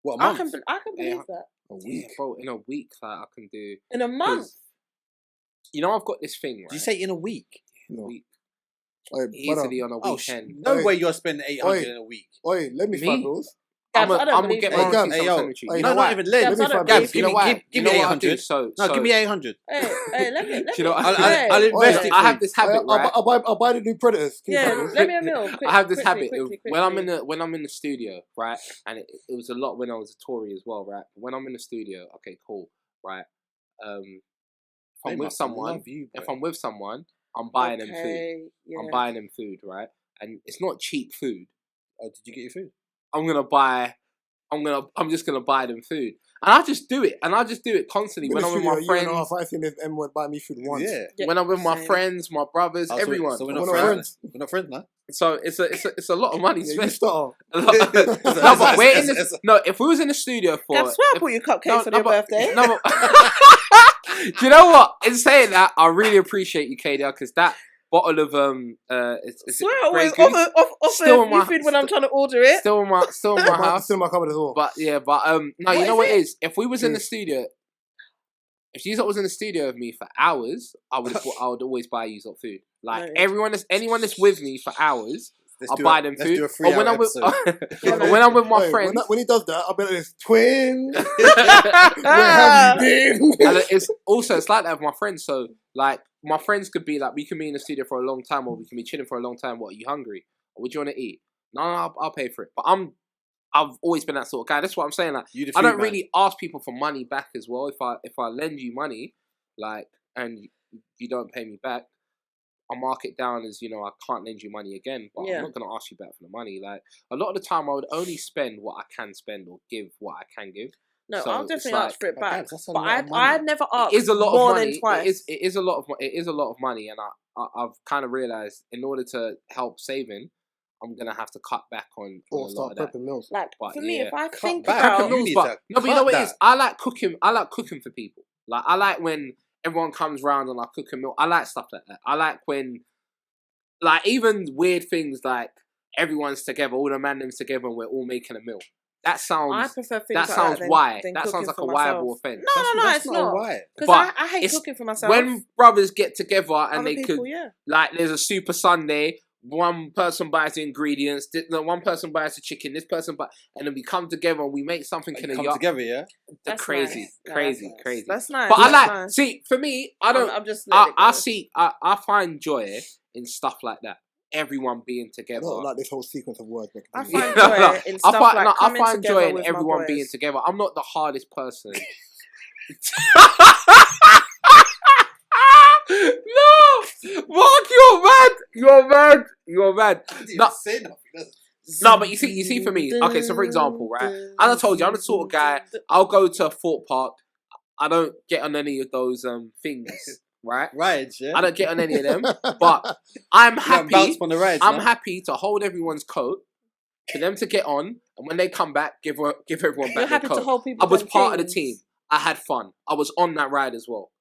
What, a I month? can believe that. A Yeah, week. bro, in a week, like I can do. In a month. 'cause, you know, I've got this thing, right? Did you say in a week? In a No. week, Oi, easily brother. on a Oh, weekend. no Oi. way you're spending 800 Oi. in a week. Oi, let me Me? 5 bills. Gabs, I don't I'm gonna believe get that. my Hey, Gabs. receipts. Hey, I'll yo. send it to you. Hey, You No, know not what? even let Gabs, me I don't Gabs, believe You know what? give You me know what I 800. do? So No, give me 800. Hey, let me. you know, I'll invest it I for have you. this habit, right? I'll buy the new Predators. Yeah, let me a meal. I have this quickly, habit quickly, when I'm in quickly. the studio, right? And it was a lot when I was a Tory as well, right? When I'm in the studio, okay, cool, right? If They I'm with must someone, love you, bro. if I'm with someone, I'm buying them food. Okay, yeah. I'm buying them food, right? And it's not cheap food. Oh, did you get your food? I'm just gonna buy them food, and I just do it, constantly when I'm with my friends. I seen this M word buy me food once. Yeah, When I'm with my same. friends, my brothers, Oh, everyone. So we're We're not not friends. We're not friends now. So it's a lot of money Yeah, you spent. start. No, but we're in this. No, if we was in the studio for. Gabs, swear I bought you cupcakes for your birthday. No, do you know what? In saying that, I really appreciate you, KDR, because that bottle of it's Swear I always Grey Goose, still offer in my- you food when I'm trying to order it. still in my house. Still in my cupboard as well. But yeah, no, What you know is what it? it is? If we was in the studio, if you was in the studio with me for hours, I would always buy you some food. Like No. anyone that's with me for hours, I'll buy them Let's food. do a Or when 3-hour I'm with episode. when I'm with my Wait, friends, when he does that, I'll be like this, twin. Where have you been? and it's like that with my friends. So like my friends could be like, we can be in the studio for a long time, or we can be chilling for a long time. What, are you hungry? Or what do you want to eat? No, I'll pay for it. But I've always been that sort of guy. That's what I'm saying. Like, You the I don't food man. really ask people for money back as well. If I lend you money, like, and you don't pay me back, I mark it down as, I can't lend you money again, but Yeah. I'm not going to ask you back for the money. Like, a lot of the time I would only spend what I can spend or give what I can give. No, So I'll it's definitely like- ask for it back. Gabs, that's a But lot of money. I'd never asked It is a lot more of money. than twice. It is a lot of money, and I've kind of realized in order to help saving, I'm gonna have to cut back on a Or lot start of that. prepping meals. Like But for me, yeah. if I Cut think back. about You Meals, need but to no, but you know cut what it that. is? I like cooking for people. Like, I like when everyone comes round and I cook a meal. I like stuff like that. I like when, like, even weird things like everyone's together, all the mandems together, and we're all making a meal. That I sounds. prefer things That like sounds than- why. than That sounds cooking like for a myself. viable offence. No, That's it's not. right. Because But I hate it's cooking for myself. When brothers get together and Other they people, could, yeah. like, there's a Super Sunday. One person buys the ingredients. One person buys the chicken. This person buys, and then we come together and we make something in a Come yacht. together, yeah? That's Crazy, nice. No, crazy, that's nice. crazy. That's nice. But I That's like. nice. See, for me, I don't. I'm just letting it go. I find joy in stuff like that. Everyone being I together. don't like this whole sequence of words. I Making find No, joy in stuff like I coming find together joy in with my everyone boys. being together. I'm not the hardest person. No, Mark, you're mad. You're mad. No, Say nothing. no, but you see, for me, okay. So for example, right, as I told you, I'm the sort of guy. I'll go to Fort Park. I don't get on any of those things, right? Rides, yeah? I don't get on any of them, but I'm You haven't happy. bounced on the rides, I'm no? happy to hold everyone's coat for them to get on, and when they come back, give everyone You're back their happy coat. to hold people. I was part of the team. I had fun. I was on that ride as well.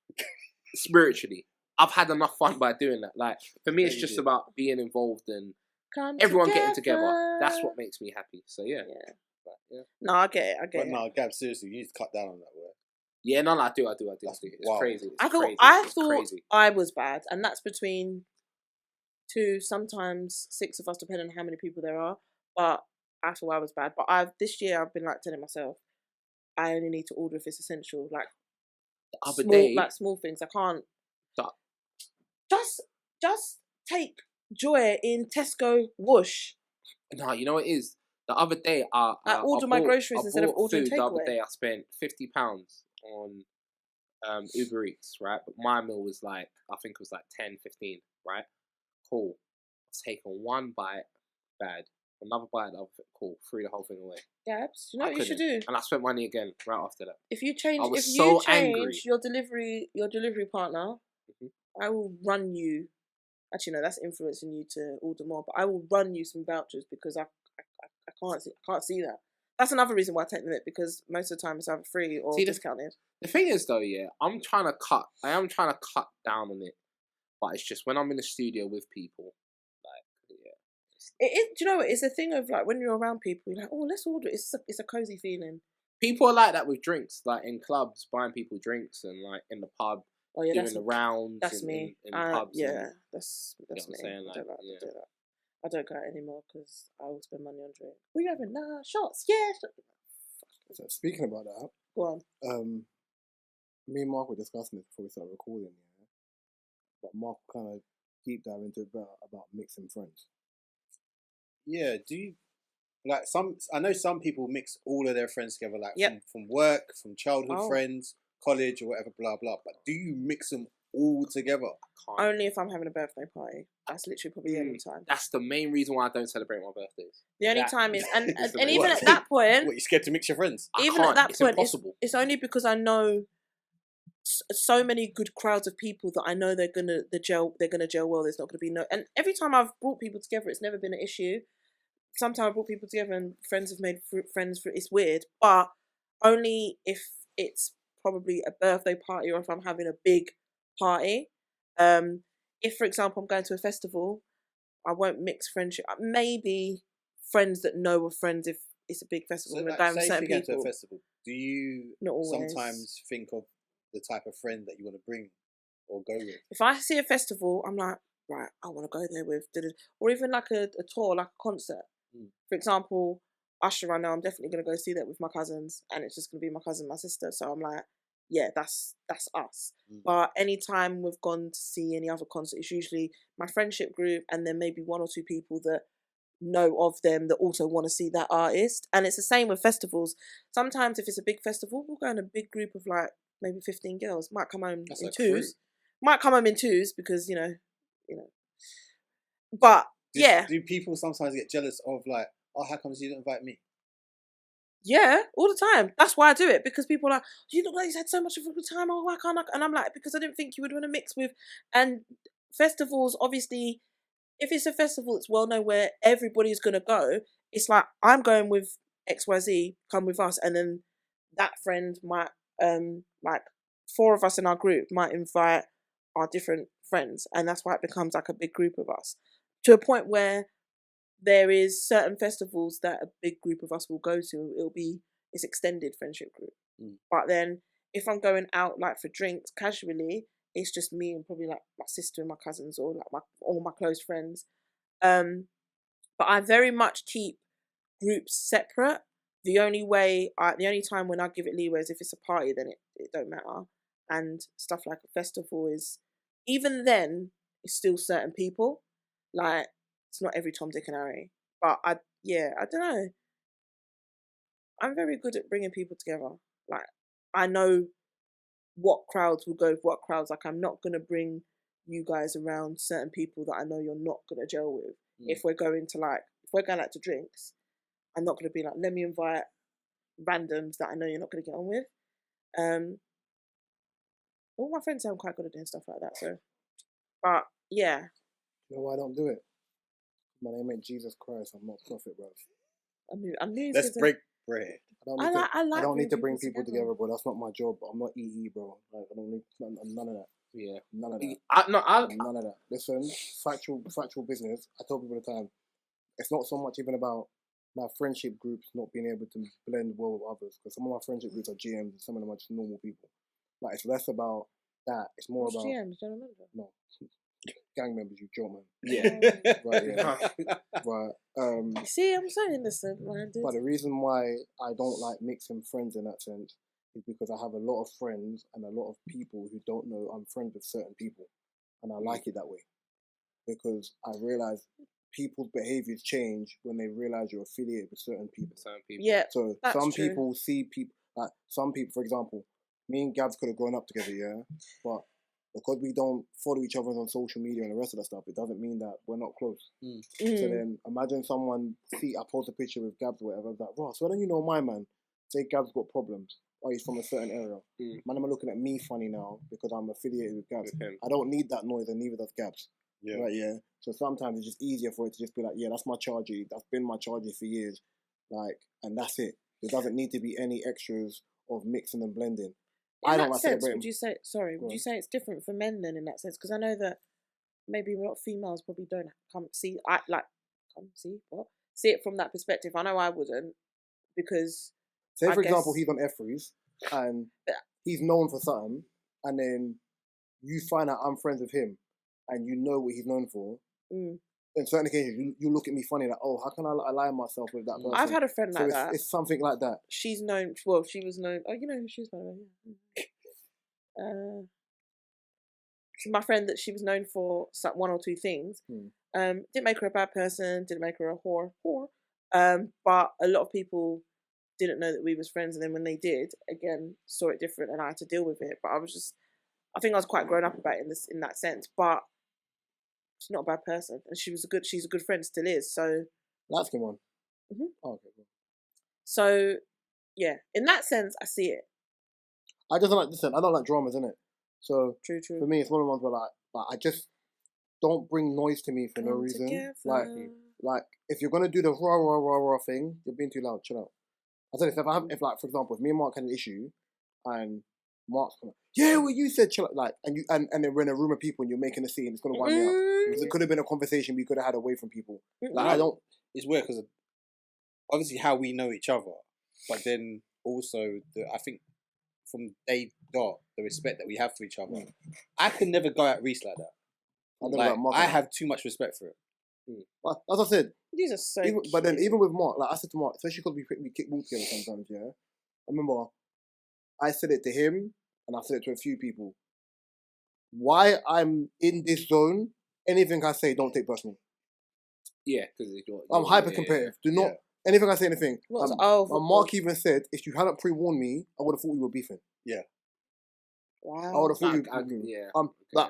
Spiritually, I've had enough fun by doing that. Like, for me, it's Yeah, you just did. about being involved and Come everyone getting together. That's what makes me happy. So yeah. Yeah. But, yeah. No, I get it. I But get it. no, Gab, seriously, you need to cut down on that word. Yeah, no, I do. That's It's wild. crazy. It's I thought crazy. I It's thought crazy. I was bad, and that's between 2, sometimes 6 of us, depending on how many people there are. But I thought I was bad. But this year I've been like telling myself, I only need to order if it's essential, like The other day, small things. I can't the- just take joy in Tesco whoosh. no, you know what it is. The other day, I order my groceries instead of bought ordering food. The other takeaway. day, I spent £50 on Uber Eats, right? But my meal was like, I think it was like 10, 15, right? Cool. I was taking one bite, bad. Another bite, cool. Threw the whole thing away. Gabs, you know what you should do? And I spent money again right after that. If you change, I was so angry. your delivery partner, Mhm. I will run you. Actually, no, that's influencing you to order more. But I will run you some vouchers because I can't see that. That's another reason why I take the Limit, because most of the time it's either free or discounted. The thing is, though, yeah, I am trying to cut down on it, but it's just when I'm in the studio with people, like, yeah. It is. Do you know what? It's a thing of like when you're around people, you're like, oh, let's order. It's a cozy feeling. People are like that with drinks, like in clubs, buying people drinks, and like in the pub, Oh yeah, doing the rounds. That's me. In pubs. Yeah, that's you know what me. I'm saying? I don't Like, like yeah. to do that. I don't go out anymore because I will spend money on drink. We having shots? Yeah. So speaking about that, Go on. me and Mark were discussing this before we started recording, yeah. But Mark kind of deep dive into it better about mixing friends. Yeah, do you like some? I know some people mix all of their friends together, like Yep. from work, from childhood Oh. friends, college, or whatever, blah blah. But do you mix them all together? Can't. Only if I'm having a birthday party. That's literally probably the only time. That's the main reason why I don't celebrate my birthdays. The only That time is, and is the and main even reason. at that point, What, you scared to mix your friends? I even can't. at that It's point, impossible. it's only because I know so many good crowds of people that I know they're gonna gel well. There's not gonna be no. And every time I've brought people together, it's never been an issue. Sometimes I brought people together and friends have made friends. It's weird, but only if it's probably a birthday party or if I'm having a big party. If, for example, I'm going to a festival, I won't mix friendship. Maybe friends that know of friends if it's a big festival. So, and like, going with say if certain you go to people. a festival, do you Not always. sometimes think of the type of friend that you want to bring or go with? If I see a festival, I'm like, right, I want to go there with, or even like a tour, like a concert. For example, Usher, I know I'm definitely going to go see that with my cousins, and it's just going to be my cousin, my sister. So I'm like, yeah, that's us. But anytime we've gone to see any other concert, it's usually my friendship group, and then maybe 1 or 2 people that know of them that also want to see that artist. And it's the same with festivals. Sometimes if it's a big festival, we'll go in a big group of like maybe 15 girls. Might come home That's in a twos. crew. Might come home in twos because you know. But Do people sometimes get jealous of like, oh, how comes you didn't invite me? yeah, all the time. That's why I do it, because people are like, you look like you had so much of a good time. Oh, why can't I? And I'm like, because I didn't think you would want to mix with. And festivals, obviously, if it's a festival that's well known where everybody's gonna go, it's like I'm going with XYZ, come with us, and then that friend might like 4 of us in our group might invite our different friends, and that's why it becomes like a big group of us, to a point where there is certain festivals that a big group of us will go to. It's extended friendship group. But then if I'm going out like for drinks casually, it's just me and probably like my sister and my cousins or like all my close friends. But I very much keep groups separate. The only time when I give it leeway is if it's a party, then it don't matter. And stuff like a festival is, even then, it's still certain people. Like, it's not every Tom, Dick and Harry. But I don't know. I'm very good at bringing people together. Like, I know what crowds will go with what crowds. Like, I'm not going to bring you guys around certain people that I know you're not going to gel with. If we're going out to drinks, I'm not going to be like, let me invite randoms that I know you're not going to get on with. All my friends say I'm quite good at doing stuff like that. So, but yeah. You know why I don't do it? My name ain't Jesus Christ. I'm not prophet, bro. I knew Let's break bread. I don't need to bring people together, bro. That's not my job. I'm not EE, bro. Like, I don't need none of that. Yeah, none of that. None of that. Listen, factual business. I tell people all the time. it's not so much even about my friendship groups not being able to blend well with others, because some of my friendship groups are GMs and some of them are just normal people. Like, it's less about that. It's more What's about GMs? Don't remember. no gang members. You joke, man. Yeah. Right, yeah. Right. You see, I'm so innocent, man. But the reason why I don't like mixing friends in that sense is because I have a lot of friends and a lot of people who don't know I'm friends with certain people, and I like it that way because I realize people's behaviors change when they realize you're affiliated with certain people. Certain people. Yeah. So That's some true. people see people, like some people, for example, me and Gabs could have grown up together, yeah, but because we don't follow each other on social media and the rest of that stuff, it doesn't mean that we're not close. So then imagine someone I post a picture with Gabs or whatever, like, Ross, why don't you know my man? Say Gabs got problems. Oh, he's from a certain area. Man, I'm looking at me funny now because I'm affiliated with Gabs. With him. I don't need that noise and neither does Gabs. Yeah. Right, yeah. So sometimes it's just easier for it to just be like, yeah, that's my chargy. That's been my chargy for years. Like, and that's it. There doesn't need to be any extras of mixing and blending. In don't that like sense, celebrating. would you say? Sorry, would you say it's different for men then in that sense? Because I know that maybe a lot of females probably don't see it from that perspective. I know I wouldn't because Say, I for example, guess- he's on F3s and he's known for something, and then you find out I'm friends with him and you know what he's known for. In certain occasions, you look at me funny like, oh, how can I align myself with that person? I've had a friend like that. It's something like that. She's known. Well, she was known. Oh, you know who she is, by the way. So my friend that she was known for one or two things. Didn't make her a bad person. Didn't make her a whore. But a lot of people didn't know that we was friends, and then when they did, again, saw it different, and I had to deal with it. But I think I was quite grown up about it in that sense. But she's not a bad person, and she's a good friend, still is. So Light skin one. Mm-hmm. Oh, okay. Cool. So yeah, in that sense, I see it. I just don't like I don't like dramas, innit? So True. for me, it's one of the ones where like I just don't bring noise to me for no reason. Together. Like if you're gonna do the rah thing, you're being too loud. Chill out. I said if like for example, if me and Mark had an issue, and Mark's gonna, yeah, well you said chill out, like, and then we're in a room of people and you're making a scene, it's gonna wind me up because it could have been a conversation we could have had away from people. Like I don't. It's weird because obviously how we know each other, but then also I think from day dot the respect that we have for each other. I could never go at Reese like that. I have too much respect for him. As I said, These are so even, cute. but then even with Mark, like I said to Mark, especially because we kick ball together sometimes, yeah. I remember I said it to him and I said it to a few people. Why I'm in this zone, anything I say, don't take personal. Yeah, because I'm hyper competitive. Do not anything I say, anything. And Mark even said, if you hadn't pre-warned me, I would have thought we were beefing. Yeah. Wow. I would have thought yeah.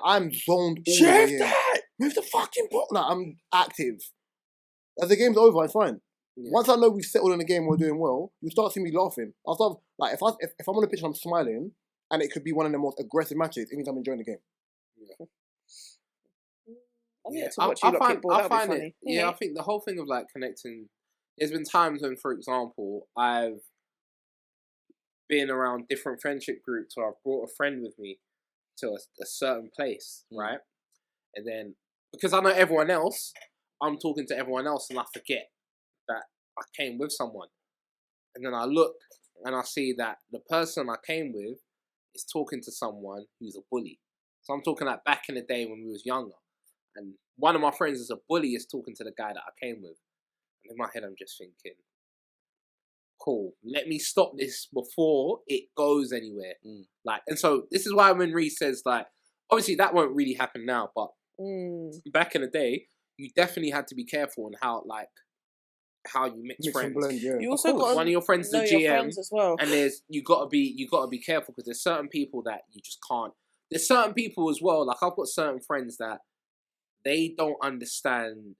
I'm zoned all the way in. Move the fucking ball. Like, I'm active. As the game's over, it's fine. Yeah. Once I know we've settled in the game, we're doing well, you start seeing me laughing. I'll start, like, if I'm on the pitch and I'm smiling, and it could be one of the most aggressive matches, it means I'm enjoying the game. I find it. Yeah, I think the whole thing of like connecting. There's been times when, for example, I've been around different friendship groups, or I've brought a friend with me to a certain place, right? And then because I know everyone else, I'm talking to everyone else, and I forget that I came with someone. And then I look and I see that the person I came with is talking to someone who's a bully. So I'm talking like back in the day when we was younger. And one of my friends is a bully is talking to the guy that I came with. And in my head, I'm just thinking, cool, let me stop this before it goes anywhere. Like, and so this is why when Reese says, like, obviously that won't really happen now, but back in the day, you definitely had to be careful on how you mix friends. Blend, yeah. You also got one of your friends is a GM as well, and you got to be careful because there's certain people that you just can't. There's certain people as well. Like I've got certain friends that they don't understand.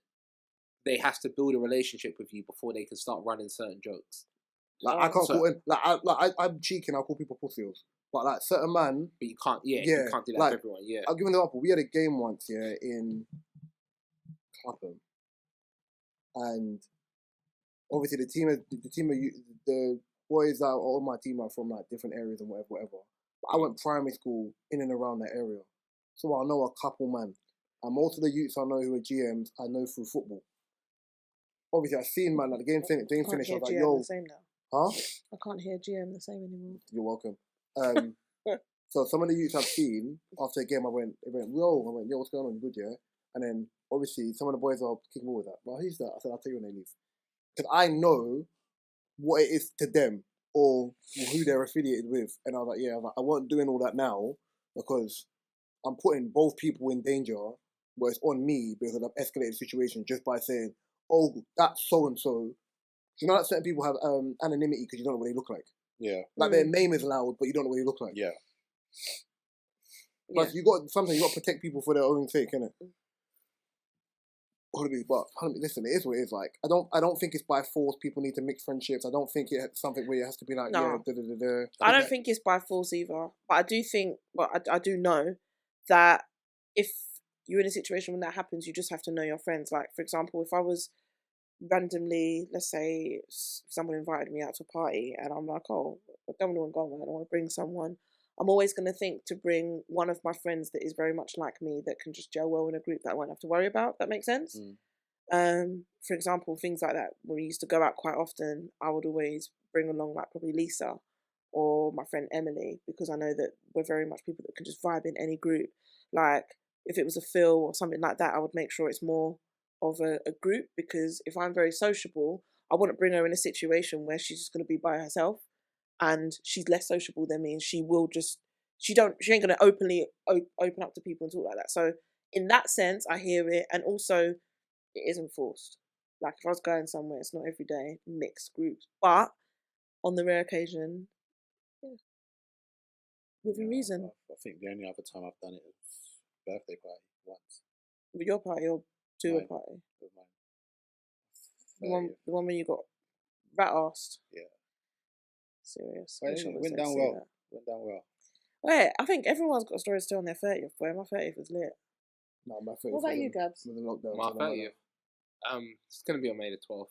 They have to build a relationship with you before they can start running certain jokes. Like I can't call him. I'm cheeking. I'll call people pussies. But like certain man, but you can't. Yeah, you can't do that like, to everyone. Yeah, I'll give an example. We had a game once, yeah, in Clapham, and obviously the boys that are on my team are from like different areas and whatever. But I went primary school in and around that area, so I know a couple man, and most of the youths I know who are GMs I know through football. obviously, I've seen, man, like, the game I finished. can't I hear was like, GM yo, the same now. huh? I can't hear GM the same anymore. You're welcome. So some of the youths I've seen after the game, they went, yo, what's going on? You good, yeah? And then obviously some of the boys are kicking more with that. Well, who's that? I said, I'll tell you when they leave. Because I know what it is to them or who they're affiliated with. And I was like, yeah, I wasn't doing all that now because I'm putting both people in danger where it's on me because I've escalated the situation just by saying, oh, that's so-and-so. You know that certain people have anonymity because you don't know what they look like. Yeah. Like their name is loud, but you don't know what they look like. Yeah. Plus, sometimes you got to protect people for their own sake, innit? But listen, it is what it is. Like, I don't think it's by force. People need to mix friendships. I don't think it's something where it has to be like, No. yeah, I don't think it's by force either. But I do think, I do know that if you're in a situation when that happens, you just have to know your friends. Like, for example, if I was randomly, let's say someone invited me out to a party and I'm like, oh, I don't want to go, I don't want to bring someone. I'm always going to think to bring one of my friends that is very much like me that can just gel well in a group that I won't have to worry about. That makes sense? For example, things like that, when we used to go out quite often, I would always bring along like probably Lisa or my friend Emily, because I know that we're very much people that can just vibe in any group. Like if it was a Phil or something like that, I would make sure it's more of a group, because if I'm very sociable, I wouldn't bring her in a situation where she's just going to be by herself and she's less sociable than me, and she ain't going to openly open up to people and talk like that. So in that sense, I hear it, and also it isn't forced. Like if I was going somewhere, it's not every day, mixed groups, but on the rare occasion, yeah, within reason. I think the only other time I've done it was birthday party once. With your party or to your Mine. party? With mine. The one when you got rat-assed? Yeah. Serious. But it went down well. Went down well. Wait, I think everyone's got stories still on their 30th, boy. My 30th was lit. No, my 30th. What about you, Gabs? With the lockdown. My 30th. It's gonna be on May the 12th.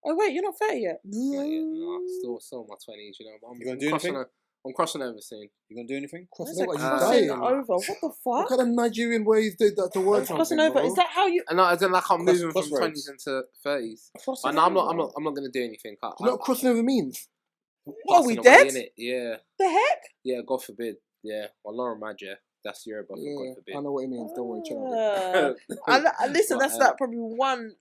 Oh wait, you're not 30 yet? Not yet, no, still in my 20s. You know, You gonna do anything? I'm crossing over soon. You gonna do anything? Crossing over? Crossing You dying? over? What the fuck? What kind of Nigerian ways did that to word something? Crossing over? Bro? Is that how you? And as in, like, I'm moving from crossroads. 20s into 30s. Crossing And I'm over? not gonna do anything. Do you know what crossing over means? What, are we Passing away, dead? innit? Yeah, The heck? yeah. God forbid. Yeah, well, Laura Madja. That's Yoruba for God Yeah, forbid. I know what it means. Don't worry, chill. Listen, But, that's like probably one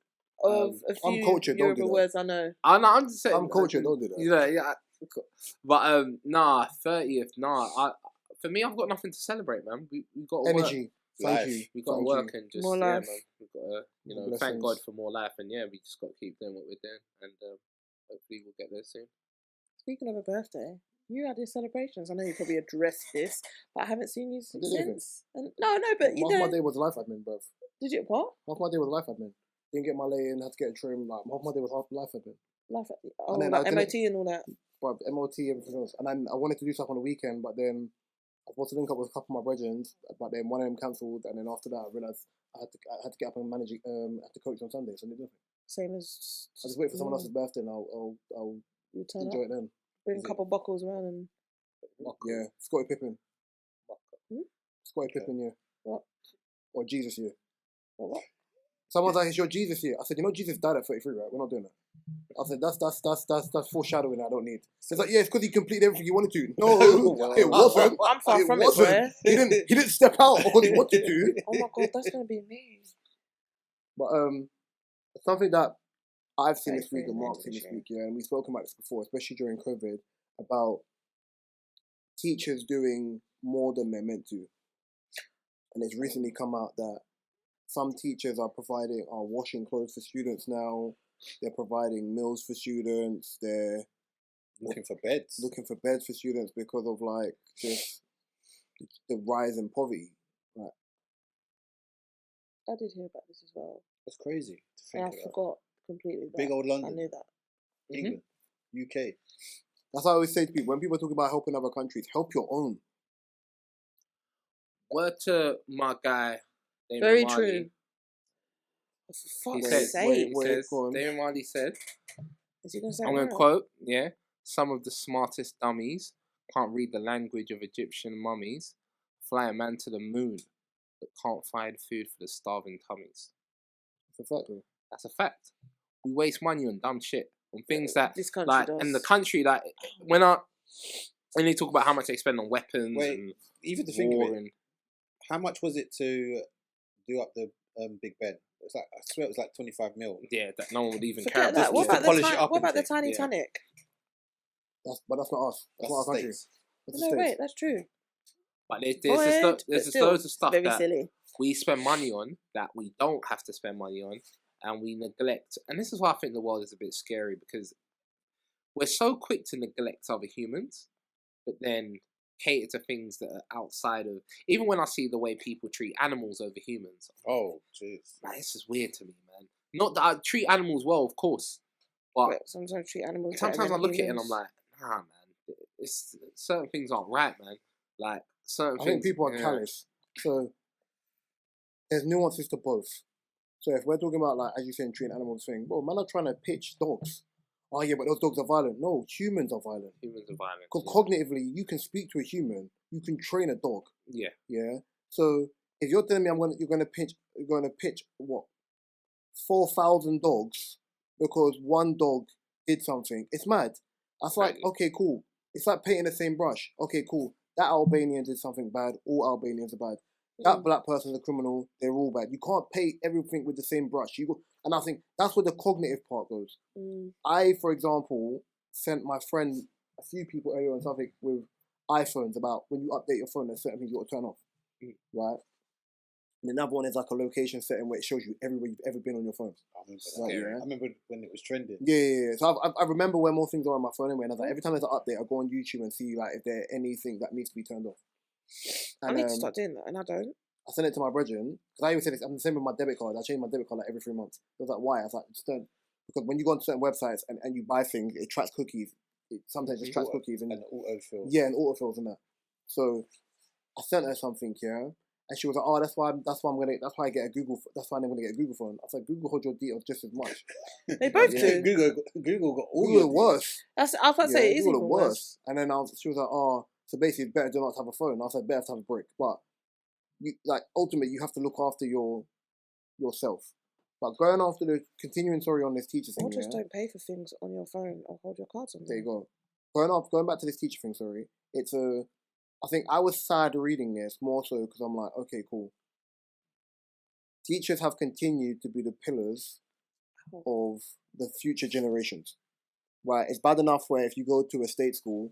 of a I'm few cultured, don't do Yoruba that. words I know. I'm just saying. I'm cultured, don't do that. You know, yeah. But nah, 30th. Nah, for me, I've got nothing to celebrate, man. We got to work. Energy. Thank Life. you. We got to Thank work you. and just More yeah, life. man. We've got to, you know, Blessings. thank God for more life, and yeah, we just got to keep doing what we're doing, and hopefully we'll get there soon. Speaking of a birthday, you had your celebrations. I know you probably addressed this, but I haven't seen you did everything. since. And, no, but you Half my know. day was life admin, bruv. Did you what? Half my day was life admin. Didn't get my lay in, had to get a trim. Like, half my day was half life admin. Oh, then like I MOT didn't- and all that. Bruv, MOT, everything else. And then I wanted to do stuff on the weekend, but then I was supposed to link up with a couple of my brethren, but then one of them cancelled, and then after that I realised I had to get up and manage it, have to coach on Sunday, so I did nothing. Same as. I just wait for someone else's birthday and I'll You turn enjoy up, it then. bring a couple buckles around and. Yeah, Scottie Pippen. Hmm? Scottie Pippen, yeah. What? Or Jesus, yeah. What? Someone's like, it's your Jesus year. I said, you know, Jesus died at 33, right? We're not doing that. I said, that's foreshadowing I don't need. It's like, yeah, it's because he completed everything he wanted to. No, it wasn't. I'm far It from wasn't. it, boy. He didn't step out all he wanted to. Oh my god, that's gonna be me. But something that I've seen this week Very and Mark's seen this interesting. week, yeah, and we've spoken about this before, especially during COVID, about teachers doing more than they're meant to. And it's recently come out that some teachers are washing clothes for students now. They're providing meals for students. They're Looking for beds. looking for beds for students because of like just the rise in poverty. Like, I did hear about this as well. That's crazy to And think I about. forgot completely. That. Big old I London. knew that. England. UK. that's what I always say to people when people talk about helping other countries. Help your own. Word to my guy, Damien Very Marley. true. For He fuck's says, sake. wait, says go on. Damien Marley said, Is he gonna say I'm it going to now? quote, yeah, some of the smartest dummies can't read the language of Egyptian mummies, fly a man to the moon, but can't find food for the starving tummies. It's a fact, though. That's a fact. we waste money on dumb shit, on things that This country like does. in the country, like when they talk about how much they spend on weapons and even to think of war it, and how much was it to do up the Big Ben? It's like, I swear it was like 25 mil. yeah, that no one would even care Forget about. that. What just to about polish it up what and about the thing. Tiny Yeah. Tanic? But that's not us. That's not our country. States. That's the No, States. wait, that's true. But there's Void, just but there's still, loads of stuff very that silly. we spend money on that we don't have to spend money on, and we neglect. And this is why I think the world is a bit scary, because we're so quick to neglect other humans, but then cater to things that are outside of. Even when I see the way people treat animals over humans, Oh, jeez. man, this is weird to me, man. Not that I treat animals well, of course, but Sometimes treat animals. sometimes I better look than at it and I'm humans. like, nah, man. It's certain things aren't right, man. Like certain I things. think people are yeah. callous. So there's nuances to both. So if we're talking about, like, as you say, treating animals thing, bro, man are trying to pitch dogs. Oh yeah, but those dogs are violent. No, humans are violent. Humans are violent. Because cognitively, you can speak to a human. You can train a dog. Yeah. Yeah. So if you're telling me you're gonna pitch what 4,000 dogs because one dog did something, it's mad. That's like, Crazy. okay, cool. It's like painting the same brush. Okay, cool. That Albanian did something bad. All Albanians are bad. That black person's a criminal. They're all bad. You can't paint everything with the same brush. And I think that's where the cognitive part goes. I, for example, sent my friend a few people earlier on something with iPhones about when you update your phone, there's certain things you got to turn off, right? And another one is like a location setting where it shows you everywhere you've ever been on your phone. I remember that. Right, yeah. I remember when it was trending. Yeah. So I remember where more things are on my phone anyway. And I was like, every time there's an update, I go on YouTube and see like if there anything that needs to be turned off. And, I need to start doing that, and I don't. I sent it to my brethren because I always say this. I'm the same with my debit card. I change my debit card like every 3 months. I was like, why? I was like, just don't. Because when you go on certain websites and you buy things, it tracks cookies. It sometimes just tracks cookies and autofill. Yeah, and autofills and that. So I sent her something, yeah, and she was like, "Oh, that's why I get a Google. That's why I'm gonna get a Google phone." I said, "Google holds your details just as much." They both Yeah. do. Google got all Google your are worse. That's. I was about to say it is Google even are worse. And then she was like, "Oh, so basically, it's better to not have a phone." I said, "Better to have a brick," but you like ultimately you have to look after yourself. But going after the continuing story on this teacher thing, Or just don't pay for things on your phone or hold your cards on there you there. go. Going back to this teacher thing, sorry. I think I was sad reading this more so because I'm like, okay, cool. Teachers have continued to be the pillars of the future generations. Right? It's bad enough where if you go to a state school,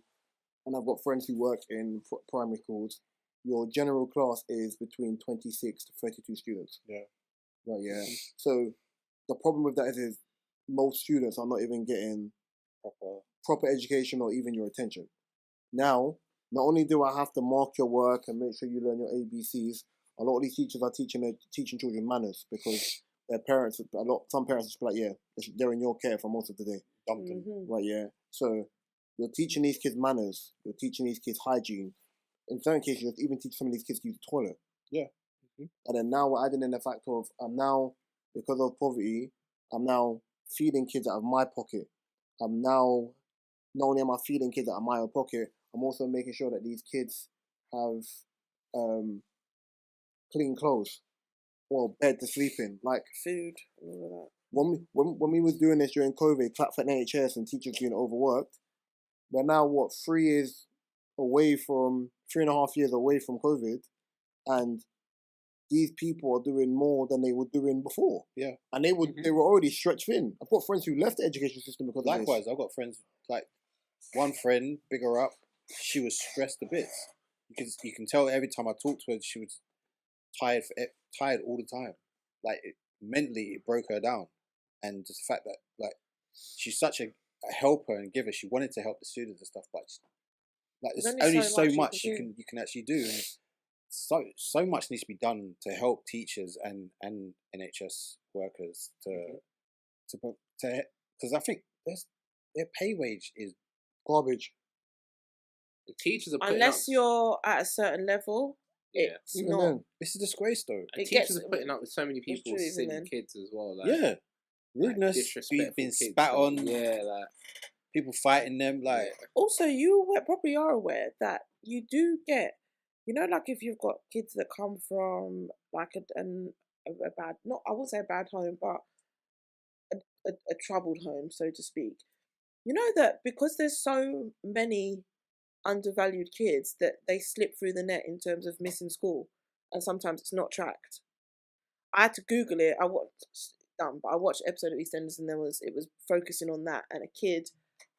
and I've got friends who work in primary schools, your general class is between 26 to 32 students. Yeah. Right, yeah. So the problem with that is most students are not even getting proper education or even your attention. Now, not only do I have to mark your work and make sure you learn your ABCs, a lot of these teachers are teaching children manners because their parents, some parents just be like, yeah, they're in your care for most of the day. Dump them. Right, yeah. So you're teaching these kids manners, you're teaching these kids hygiene. In certain cases, you're even teaching some of these kids to use the toilet. Yeah. And then now we're adding in the fact of, I'm now, because of poverty, I'm now feeding kids out of my pocket. I'm now, not only am I feeding kids out of my own pocket, I'm also making sure that these kids have clean clothes or bed to sleep in. Like Food, all of that. when we was doing this during COVID, clap for NHS and teachers being overworked, we're now 3.5 years away from COVID, and these people are doing more than they were doing before. Yeah. And they were already stretched thin. I've got friends who left the education system because of Likewise, this. I've got friends, like, one friend, big her up, she was stressed a bit. You can tell every time I talked to her, she was tired all the time. Like, mentally, it broke her down. And just the fact that, like, she's such a helper and giver. She wanted to help the students and stuff, but there's only so much you can actually do. And so much needs to be done to help teachers and NHS workers because I think their pay wage is Garbage. The teachers are putting Unless up, you're at a certain level, yeah. it's Even not. then. It's a disgrace though. And It teachers gets- are putting up with so many it's people's true, silly isn't it? kids as well. Like, Yeah, like rudeness, disrespectful being kids, spat like, on, yeah, like people fighting them, like Also, probably are aware that you do get, like if you've got kids that come from like a bad, not I won't say a bad home, but a troubled home, so to speak. You know that because there's so many undervalued kids that they slip through the net in terms of missing school, and sometimes it's not tracked. I had to Google it. I watched an episode of EastEnders, and it was focusing on that, and a kid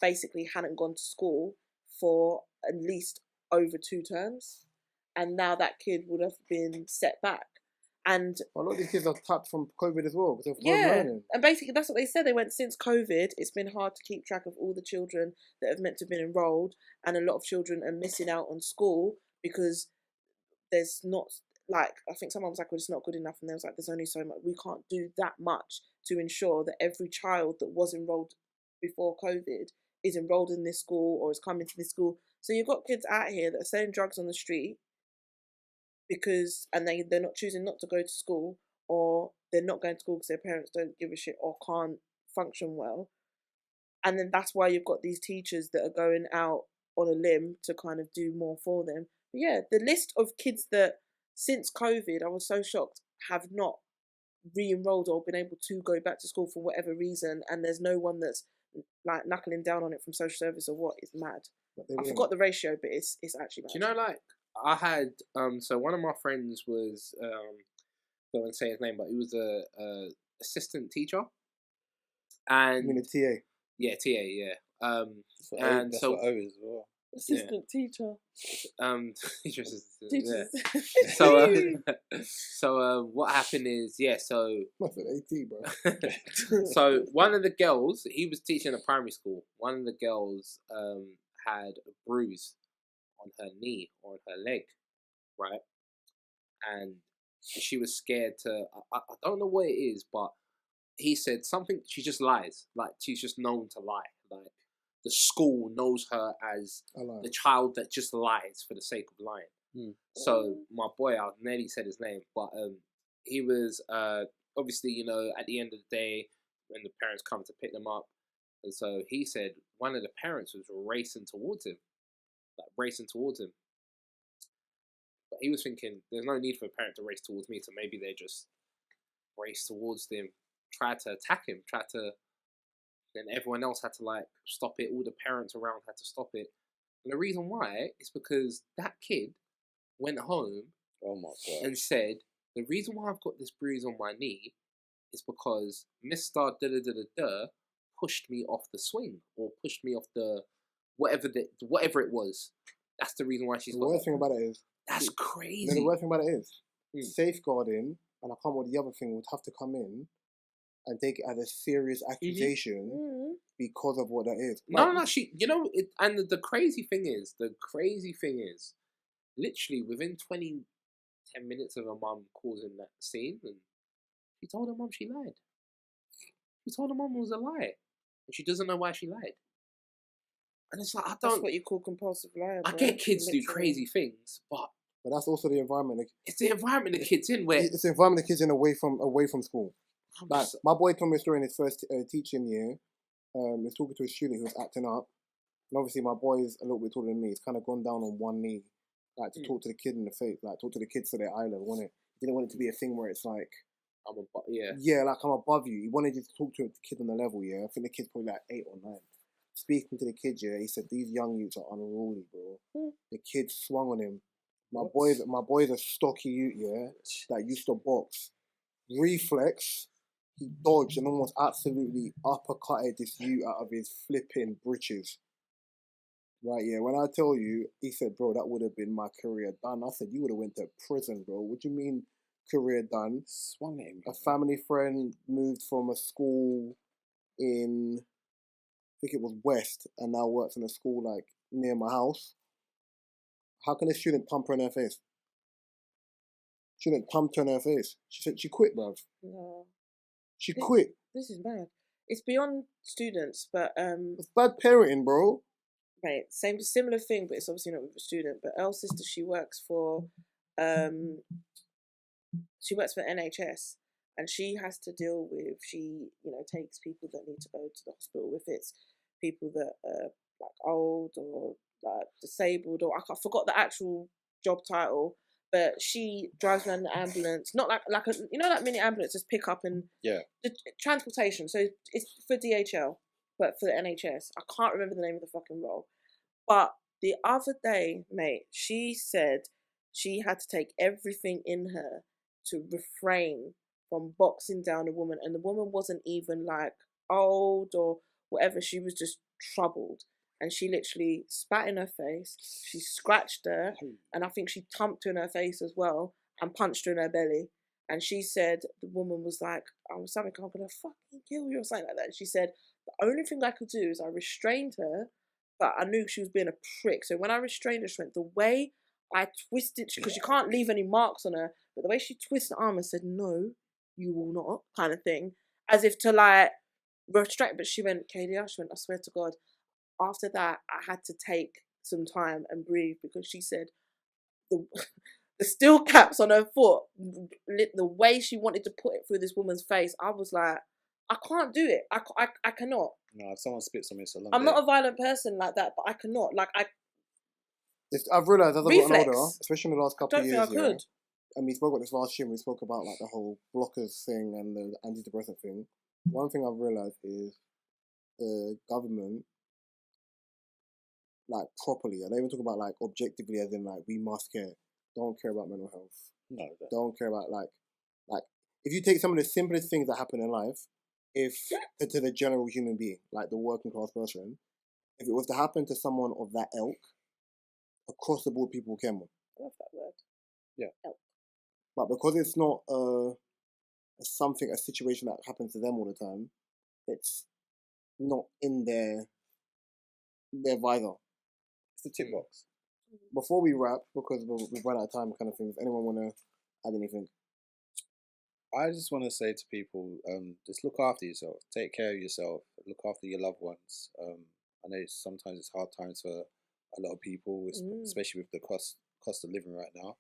basically hadn't gone to school for at least over 2 terms, and now that kid would have been set back. And a lot of these kids are tapped from COVID as well because of home yeah, learning. and basically that's what they said. They went, since COVID, it's been hard to keep track of all the children that have meant to have been enrolled, and a lot of children are missing out on school because there's not, like, I think someone was like, well, it's not good enough, and there was like, there's only so much, we can't do that much to ensure that every child that was enrolled before COVID is enrolled in this school or is coming to this school. So you've got kids out here that are selling drugs on the street because, and they're not choosing not to go to school, or they're not going to school because their parents don't give a shit or can't function well. And then that's why you've got these teachers that are going out on a limb to kind of do more for them. But yeah, the list of kids that since COVID, I was so shocked, have not re-enrolled or been able to go back to school for whatever reason, and there's no one that's like knuckling down on it from social service or what, is mad. I forgot the ratio, but it's actually mad. Do you know, like, I had so one of my friends was don't want to say his name, but he was a assistant teacher, and You mean a TA? yeah, TA, yeah. And so what O is as well. Assistant teacher. teacher assistant, Teachers. yeah. So what happened is, yeah, so That's an AT, bro. so one of the girls, he was teaching a primary school. One of the girls had a bruise on her knee or on her leg, right? And she was scared to. I don't know what it is, but he said something. She just lies. Like, she's just known to lie. Like, the school knows her as the child that just lies for the sake of lying. So my boy, I nearly said his name, but he was obviously, you know, at the end of the day when the parents come to pick them up, and so he said one of the parents was racing towards him. But he was thinking, there's no need for a parent to race towards me, so maybe they just race towards him, try to attack him, then everyone else had to, like, stop it. All the parents around had to stop it. And the reason why is because that kid went home and said, the reason why I've got this bruise on my knee is because Mr. Da-da-da-da-da pushed me off the swing, or pushed me off the whatever it was. That's the reason why she's got The worst thing about it is... That's crazy. The worst thing about it is safeguarding, and I can't remember what the other thing, would have to come in and take it as a serious accusation because of what that is. No, you know, and the crazy thing is, literally within 10 minutes of her mum causing that scene, and she told her mum she lied. She told her mum it was a lie, and she doesn't know why she lied. And it's like, That's what you call compulsive lying. I get kids do crazy things, but that's also the environment. It's the environment the kids in, where it's the environment the kids in away from school. Like, my boy told me a story in his first teaching year. He was talking to a student who was acting up, and obviously my boy is a little bit taller than me. He's kind of gone down on one knee, like, to talk to the kid in the face, like talk to the kids to their eye level. He didn't want it to be a thing where it's like, like, I'm above you. He wanted you to talk to the kid on the level. Yeah, I think the kid's probably like 8 or 9. Speaking to the kids, yeah, he said these young youths are unruly, bro. The kid swung on him. My boy's a stocky youth, yeah, that used to box. Reflex, he dodged and almost absolutely uppercutted this youth out of his flipping britches. Right, yeah, when I tell you, he said, bro, that would have been my career done. I said, you would have went to prison, bro. What do you mean career done? Swung at him. A family friend moved from a school in, I think it was West, and now works in a school like near my house. How can a student pump her in her face? Student pumped her in her face. She said she quit, bruv. No. She quit. This is bad. It's beyond students, but it's bad parenting, bro. Right, similar thing, but it's obviously not with a student. But Elle's sister, she works for NHS, and she has to deal with, she, you know, takes people that need to go to the hospital, if it's people that are like old or like disabled, or I forgot the actual job title, but she drives around the ambulance, not like a, you know, like mini ambulances pick up and the transportation. So it's for DHL, but for the NHS. I can't remember the name of the fucking role. But the other day, mate, she said she had to take everything in her to refrain from boxing down a woman, and the woman wasn't even like old or whatever. She was just troubled. And she literally spat in her face, she scratched her, and I think she thumped her in her face as well, and punched her in her belly. And she said, the woman was like, I'm going to fucking kill you or something like that. And she said, the only thing I could do is I restrained her, but I knew she was being a prick. So when I restrained her, she went, the way I twisted, because you can't leave any marks on her, but the way she twisted the arm and said, no, you will not, kind of thing, as if to like restrain. But she went, Kadia, she went, I swear to God, after that, I had to take some time and breathe, because she said the steel caps on her foot, the way she wanted to put it through this woman's face, I was like, I can't do it. I cannot. No, if someone spits on me, it's a long I'm day. not a violent person like that, but I cannot. Like, I've realised as I've Reflex. gotten older, especially in the last couple of don't years, think I could. and we spoke about this last year, we spoke about like the whole blockers thing and the antidepressant thing. One thing I've realised is the government, like properly, I don't even talk about like objectively as in like we must care, don't care about mental health. No, Don't care about like if you take some of the simplest things that happen in life, if to the general human being, like the working class person, if it was to happen to someone of that ilk, across the board people care more. I love that word. Yeah. Ilk. But because it's not a situation that happens to them all the time, it's not in their visor. It's the tick box. Before we wrap, because we've run out of time, kind of thing. Does anyone want to add anything? I just want to say to people, just look after yourself. Take care of yourself. Look after your loved ones. I know sometimes it's hard times for a lot of people, especially with the cost of living right now.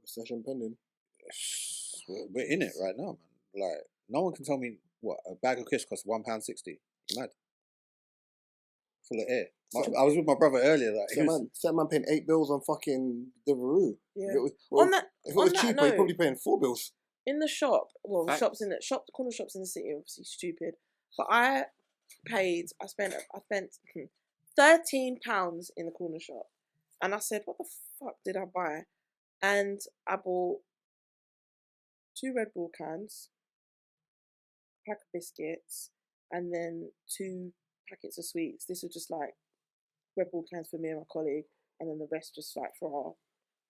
Recession pending. We're in it right now, man. Like, no one can tell me what a bag of crisps costs £1.60. Mad. Full of air. I was with my brother earlier. Like, Certain man paying 8 bills on fucking Deliveroo. Yeah. If it was that cheaper, note, he'd probably paying 4 bills. in the shop, well, Facts. the corner shops in the city are obviously stupid. But I spent £13 in the corner shop, and I said, "What the fuck did I buy?" And I bought 2 Red Bull cans, a pack of biscuits, and then 2 packets of sweets. This was just like Red Bull cans for me and my colleague, and then the rest just like for our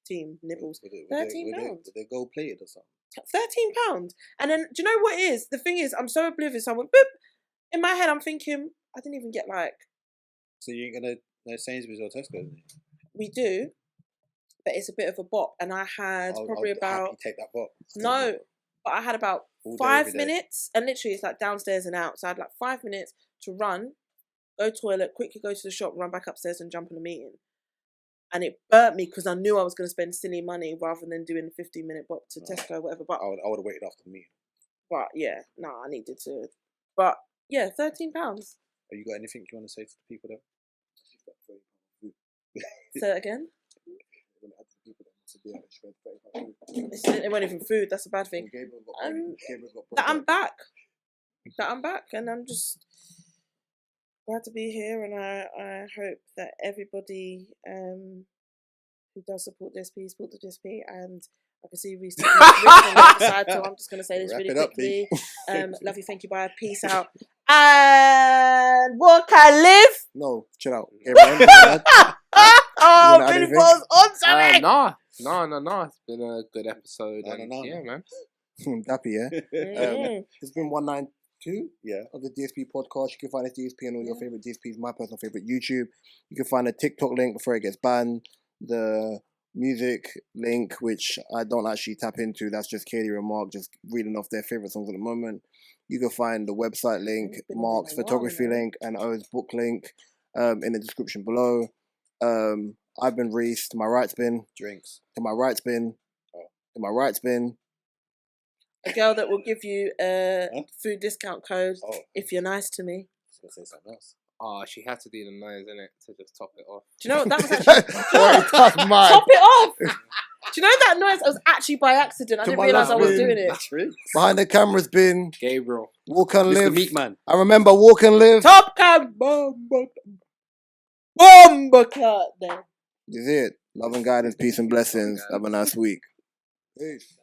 team nibbles. £13. Did they gold plated or something? £13. And then, do you know what it is? The thing is, I'm so oblivious. I went boop. In my head, I'm thinking, I didn't even get like. So you ain't gonna no Sainsbury's or Tesco? We do, but it's a bit of a bop. And I had probably about. Take that box. No, but I had about All day, 5 every day. minutes, and literally it's like downstairs and out. So I had like 5 minutes to run, go toilet, quickly go to the shop, run back upstairs, and jump on a meeting. And it burnt me because I knew I was going to spend silly money rather than doing a 15-minute bop to Tesco or whatever. But I would have waited after the meeting. But yeah, I needed to. But yeah, £13. Have you got anything you want to say to the people there? Say that again. It wasn't even food. That's a bad thing. That I'm back. And I'm just glad to be here. And I hope that everybody who does support DSP support the DSP. And I can see Reese on the side, so I'm just going to say this Wrap really it up, quickly. Love you, thank you, bye, peace out. And what can live? No, chill out. Oh, Billy Paul's on something. No. It's been a good episode. No. Yeah, man. Dappy, yeah. It's been 192 of the DSP podcast. You can find the DSP on all your favorite DSPs. My personal favorite YouTube. You can find a TikTok link before it gets banned. The music link, which I don't actually tap into. That's just Katie and Mark just reading off their favorite songs at the moment. You can find the website link, Mark's photography link, and O's book link in the description below. I've been Reese. To my right's been Drinks. To my right's been To my right's been a girl that will give you a food discount code if you're nice to me. I was gonna say something else. Oh, she had to do the nose, innit, to just top it off. Do you know what that was actually? Top it off. Do you know that noise? It was actually by accident. I To didn't my realise I was left doing bin. it. That's real. Behind the camera's been Gabriel. Walk and Mr. Live. Meat Man. I remember Walk and Live. Top Cam Bombaclarts. Is it? Love and guidance, peace and blessings. Have a nice week. Peace.